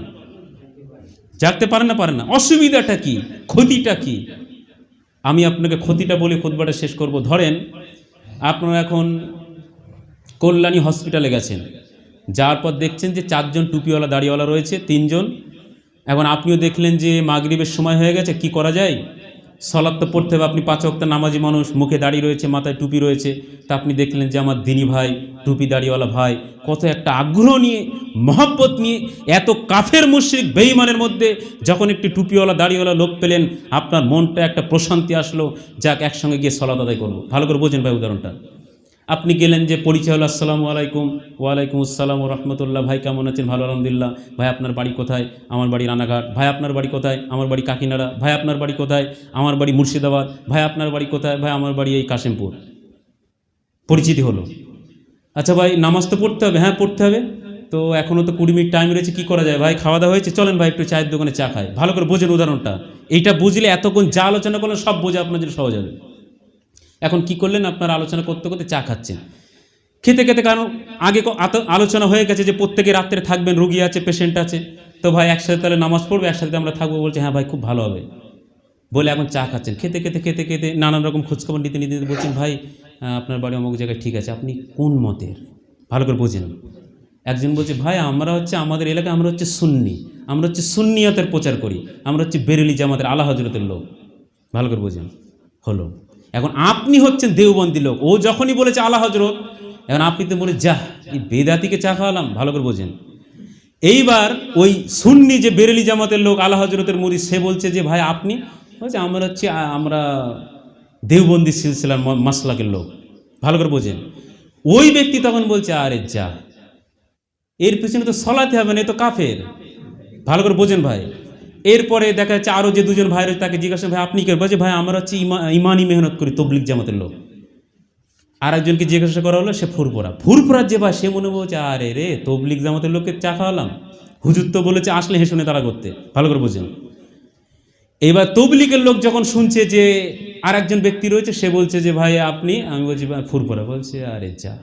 জাগতে পারে না? পারে না? অসুবিধাটা কি, ক্ষতিটা কি? আমি আপনাকে ক্ষতিটা বলে খুতবাটা শেষ করব। ধরেন আপনারা এখন কল্যাণী হসপিটালে গেছেন, যাওয়ার পর দেখছেন যে 4 জন টুপিওয়ালা দাড়িওয়ালা রয়েছে, 3 জন। এখন আপনিও দেখলেন যে মাগরিবের সময় হয়ে গেছে, কি করা যায়? সালাত তো পড়তে হবে, আপনি 5 ওয়াক্ত নামাজি মানুষ, মুখে দাড়ি রয়েছে, মাথায় টুপি রয়েছে। তা আপনি দেখলেন যে আমার দিনী ভাই, টুপি দাড়িওয়ালা ভাই কত একটা আগ্রহ নিয়ে, মহব্বত নিয়ে, এত কাফের মুশরিক বেঈমানের মধ্যে যখন একটি টুপিওয়ালা দাড়িওয়ালা লোক পেলেন, আপনার মনটা একটা প্রশান্তি আসলো, যাক একসঙ্গে গিয়ে সালাত আদায় করবো। ভালো করে বোঝেন ভাই উদাহরণটা। আপনি গেলেন, যে পরিচয় হলো আসসালামু আলাইকুম। ওয়ালাইকুম আসসালাম ওয়া রাহমাতুল্লাহ। ভাই কেমন আছেন? ভালো আলহামদুলিল্লাহ। ভাই আপনার বাড়ি কোথায়? আমার বাড়ি রানাঘাট। ভাই আপনার বাড়ি কোথায়? আমার বাড়ি কাকিনাড়া। ভাই আপনার বাড়ি কোথায়? আমার বাড়ি মুর্শিদাবাদ। ভাই আপনার বাড়ি কোথায়? ভাই আমার বাড়ি এই কাশিমপুর। পরিচিতি হলো। আচ্ছা ভাই, নামাজ তো পড়তে হবে। হ্যাঁ পড়তে হবে। তো এখনও তো 20 মিনিট টাইম রয়েছে, কি করা যায়? ভাই খাওয়া দাওয়া হয়েছে, চলেন ভাই একটু চায়ের দোকানে চা খাই। ভালো করে বোঝেন উদাহরণটা। এইটা বুঝলে এতক্ষণ যা আলোচনা করলেন সব বোঝা আপনার জন্য সহজ হবে। এখন কি করলেন? আপনার আলোচনা করতে করতে চা খাচ্ছেন, খেতে খেতে, কারণ আগে আলোচনা হয়ে গেছে যে প্রত্যেকে রাত্রে থাকবেন, রুগী আছে, পেশেন্ট আছে, তো ভাই একসাথে তাহলে নামাজ পড়বে, একসাথে আমরা থাকবো। বলছে হ্যাঁ ভাই খুব ভালো হবে বলে এখন চা খাচ্ছেন। খেতে খেতে খেতে খেতে নানান রকম খোঁজখবর নিতে নিতে বলছেন ভাই আপনার বাড়ি অমুক জায়গায়, ঠিক আছে, আপনি কোন মতের? ভালো করে বোঝেন। একজন বলছে ভাই আমরা হচ্ছে, আমাদের এলাকায় আমরা হচ্ছে সুন্নি, আমরা হচ্ছে সুন্নিয়তের প্রচার করি, আমরা হচ্ছে বেরেলি জামাতের আলা হজরতের লোক। ভালো করে বোঝেন। হলো, এখন আপনি হচ্ছেন দেওবন্দি লোক, ও যখনই বলেছে আলা হজরত, এখন আপনি তো বলে যা এই বেদাতিকে চা খাওয়ালাম। ভালো করে বোঝেন। এইবার ওই সুন্নি যে বেরেলি জামাতের লোক, আলা হজরতের মুরিদ, সে বলছে যে ভাই আপনি? বলছে আমরা হচ্ছে, আমরা দেওবন্দি সিলসিলার মাসলাকের লোক। ভালো করে বোঝেন। ওই ব্যক্তি তখন বলছে আরে যা, এর পিছনে তো সলাতে হবে না, এ তো কাফের। ভালো করে বোঝেন ভাই। এরপরে দেখা যাচ্ছে আরও যে 2 জন ভাই রয়েছে, তাকে জিজ্ঞাসা ভাই আপনি কে? বলছে ভাই আমরা হচ্ছে ইমানি মেহনত করি, তবলিগ জামাতের লোক। আর একজনকে জিজ্ঞাসা করা হলো, সে ফুরফুরার যে ভাই, সে মনে বলছে আরে রে তবলিগ জামাতের লোককে চা খাওয়ালাম, হুজুর তো বলেছে আসলে হেসুনে তারা করতে। ভালো করে বোঝেন। এবার তবলিগের লোক যখন শুনছে যে আর একজন ব্যক্তি রয়েছে, সে বলছে যে ভাই আপনি? আমি বলছি ফুরফুরা। বলছে আরে যা,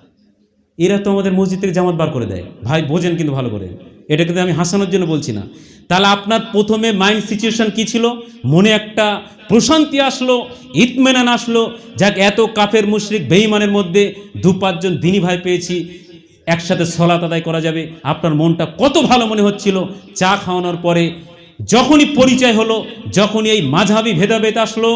এরা তো আমাদের মসজিদ থেকে জামাত বার করে দেয়। ভাই বোঝেন কিন্তু ভালো করে, এটা কিন্তু আমি হাসানোর জন্য বলছি না। তাহলে আপনার প্রথমে মাইন্ড সিচুয়েশন কি ছিল? মনে একটা প্রশান্তি আসলো, ইতমেনান আসলো, যাক এত কাফের মুশরিক বেঈমানের মধ্যে 2-5 জন দিনী ভাই পেয়েছি, একসাথে সলাত আদায় করা যাবে। আপনার মনটা কত ভালো মনে হচ্ছিল চা খাওয়ানোর পরে। যখনই পরিচয় হলো, যখনই এই মাঝহাবি ভেদাভেদ আসলো,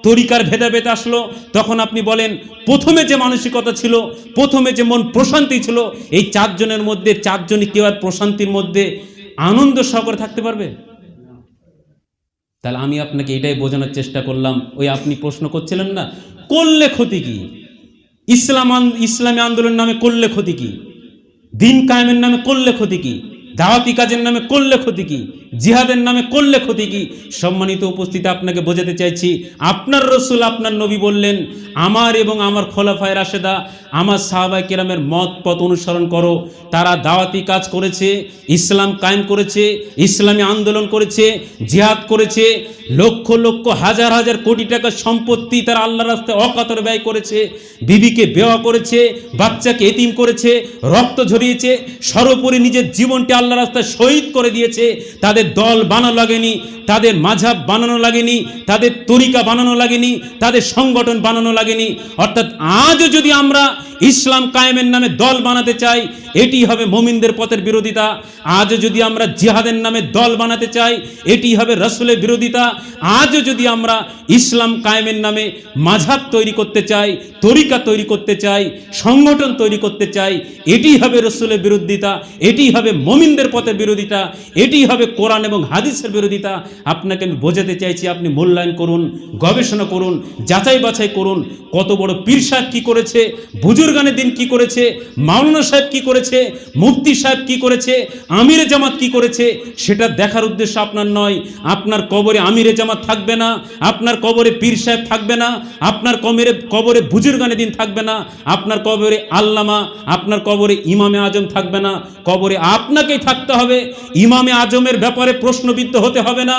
তরিকার ভেদাভেদ আসলো, তখন আপনি বলেন প্রথমে যে মানসিকতা ছিল, প্রথমে যে মন প্রশান্তি ছিল, এই চারজনের মধ্যে চারজনই কেউ আর প্রশান্তির মধ্যে আনন্দ সহকারে থাকতে পারবে? তাহলে আমি আপনাকে এটাই বোঝানোর চেষ্টা করলাম। ওই আপনি প্রশ্ন করছিলেন না, করলে ক্ষতি কি? ইসলামী আন্দোলন নামে করলে ক্ষতি কি? দিন কায়েমের নামে করলে ক্ষতি কি? দাওয়াতি কাজের নামে করলে ক্ষতি কি? জিহাদের নামে করলে ক্ষতি কি? সম্মানিত উপস্থিতি, আপনাকে বোঝাতে চাইছি, আপনার রসুল, আপনার নবী বললেন, আমার এবং আমার খোলাফায়ে রাশেদা, আমার সাহাবায়ে কেরামের মত পথ অনুসরণ করো। তারা দাওয়াতি কাজ করেছে, ইসলাম কায়েম করেছে, ইসলামী আন্দোলন করেছে, জিহাদ করেছে, লক্ষ লক্ষ হাজার হাজার কোটি টাকার সম্পত্তি তারা আল্লাহর রাস্তায় অকাতরে ব্যয় করেছে, বিবিকে বেওয়া করেছে, বাচ্চাকে এতিম করেছে, রক্ত ঝরিয়েছে, সর্বোপরি নিজের জীবনটি আল্লাহর রাস্তায় শহীদ করে দিয়েছে। তাদের দল বানানো লাগেনি, তাদের মাঝহাব বানানো লাগেনি, তাদের তরিকা বানানো লাগেনি, তাদের সংগঠন বানানো লাগেনি। অর্থাৎ আজও যদি আমরা ইসলাম কায়েমের নামে দল বানাতে চাই, এটি হবে মুমিনদের পথের বিরোধিতা। আজও যদি আমরা জিহাদের নামে দল বানাতে চাই, এটি হবে রাসূলের বিরোধিতা। আজও যদি আমরা ইসলাম কায়েমের নামে মাযহাব তৈরি করতে চাই, তরিকা তৈরি করতে চাই, সংগঠন তৈরি করতে চাই, এটি হবে রাসূলের বিরোধিতা, এটি হবে মুমিনদের পথের বিরোধিতা, এটি হবে কোরআন এবং হাদিসের বিরোধিতা। আপনাকে আমি বোঝাতে চাইছি, আপনি মূল্যায়ন করুন, গবেষণা করুন, যাচাই বাছাই করুন, কত বড় পীর সাহেব কী করেছে, বুজুর্গানে দিন কি করেছে, মাওলানা সাহেব কি করেছে, মুফতি সাহেব কি করেছে, আমিরে জামাত কি করেছে, সেটা দেখার উদ্দেশ্য আপনার নয়। আপনার কবরে আমিরে জামাত থাকবে না, আপনার কবরে পীর সাহেব থাকবে না, আপনার কবরে বুজুর্গানে দিন থাকবে না, আপনার কবরে আল্লামা, আপনার কবরে ইমামে আজম থাকবে না। কবরে আপনাকেই থাকতে হবে। ইমামে আজমের ব্যাপারে প্রশ্নবিদ্ধ হতে হবে না,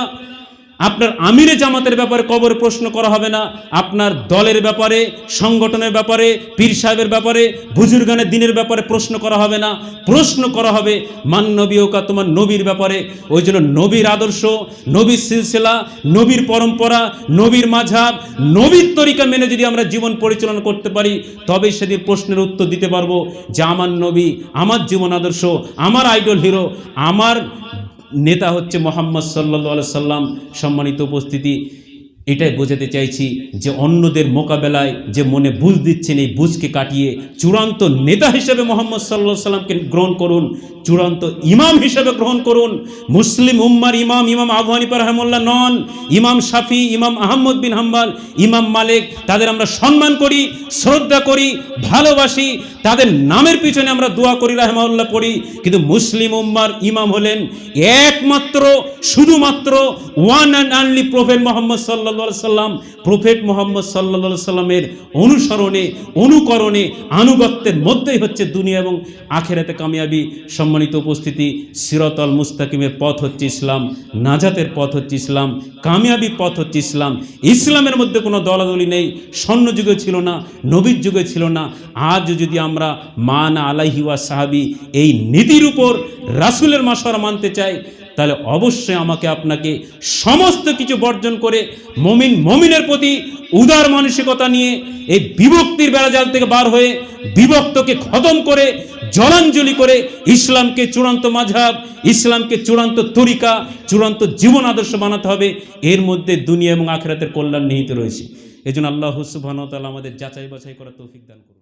আপনার আমিরে জামাতের ব্যাপারে কবরে প্রশ্ন করা হবে না, আপনার দলের ব্যাপারে, সংগঠনের ব্যাপারে, পীর সাহেবের ব্যাপারে, বুজুর্গানের দিনের ব্যাপারে প্রশ্ন করা হবে না। প্রশ্ন করা হবে মান নবীকা, তোমার নবীর ব্যাপারে। ওই জন্য নবীর আদর্শ, নবীর সিলসিলা, নবীর পরম্পরা, নবীর মাঝহাব, নবীর তরিকা মেনে যদি আমরা জীবন পরিচালনা করতে পারি, তবেই সেদিন প্রশ্নের উত্তর দিতে পারবো যে আমার নবী, আমার জীবন আদর্শ, আমার আইডল হিরো, আমার নেতা হচ্ছে মুহাম্মদ সাল্লাল্লাহু আলাইহি সাল্লাম। সম্মানিত উপস্থিতি, এটাই বোঝাতে চাইছি যে অন্যদের মোকাবেলায় যে মনে বুঝ দিচ্ছেন, এই বুঝকে কাটিয়ে চূড়ান্ত নেতা হিসেবে মুহাম্মদ সাল্লাল্লাহু আলাইহি সাল্লামকে গ্রহণ করুন, চূড়ান্ত ইমাম হিসেবে গ্রহণ করুন। মুসলিম উম্মার ইমাম ইমাম আবু হানিফা রাহিমাহুল্লাহ নন, ইমাম শাফি, ইমাম আহমদ বিন হাম্বল, ইমাম মালিক, তাদের আমরা সম্মান করি, শ্রদ্ধা করি, ভালোবাসি, তাদের নামের পিছনে আমরা দোয়া করি, রাহিমাহুল্লাহ পড়ি। কিন্তু মুসলিম উম্মার ইমাম হলেন একমাত্র, শুধুমাত্র one and only prophet Muhammad সাল্লাল্লাহু আলাইহি সাল্লাম। প্রফেট মুহাম্মদ সাল্লাল্লাহু আলাইহি সাল্লামের অনুসরণে, অনুকরণে, আনুগত্যের মধ্যেই হচ্ছে দুনিয়া এবং আখিরাতে কামিয়াবি। সম্মানিত উপস্থিতি, সিরাতাল মুস্তাকিমের পথ হচ্ছে ইসলাম, নাজাতের পথ হচ্ছে ইসলাম, কামিয়াবি পথ হচ্ছে ইসলাম। ইসলামের মধ্যে কোনো দলাদলি নেই, স্বর্ণ যুগে ছিল না, নবীর যুগে ছিল না। আজ যদি আমরা মান আলাইহি ওয়া সাহাবি এই নীতির উপর রাসূলের মাশওয়ারা মানতে চাই, তাহলে অবশ্যই আমাকে আপনাকে সমস্ত কিছু বর্জন করে মমিনের প্রতি উদার মানসিকতা নিয়ে এই বিভক্তির বেড়াজাল থেকে বার হয়ে, বিভক্তকে খতম করে, জলাঞ্জলি করে ইসলামকে চূড়ান্ত মাযহাব, ইসলামকে চূড়ান্ত তরিকা, চূড়ান্ত জীবন আদর্শ বানাতে হবে। এর মধ্যে দুনিয়া এবং আখিরাতের কল্যাণ নিহিত রয়েছে। এজন্য আল্লাহ সুবহানাহু ওয়া তাআলা আমাদের যাচাই বাছাই করার তৌফিক দান করুন।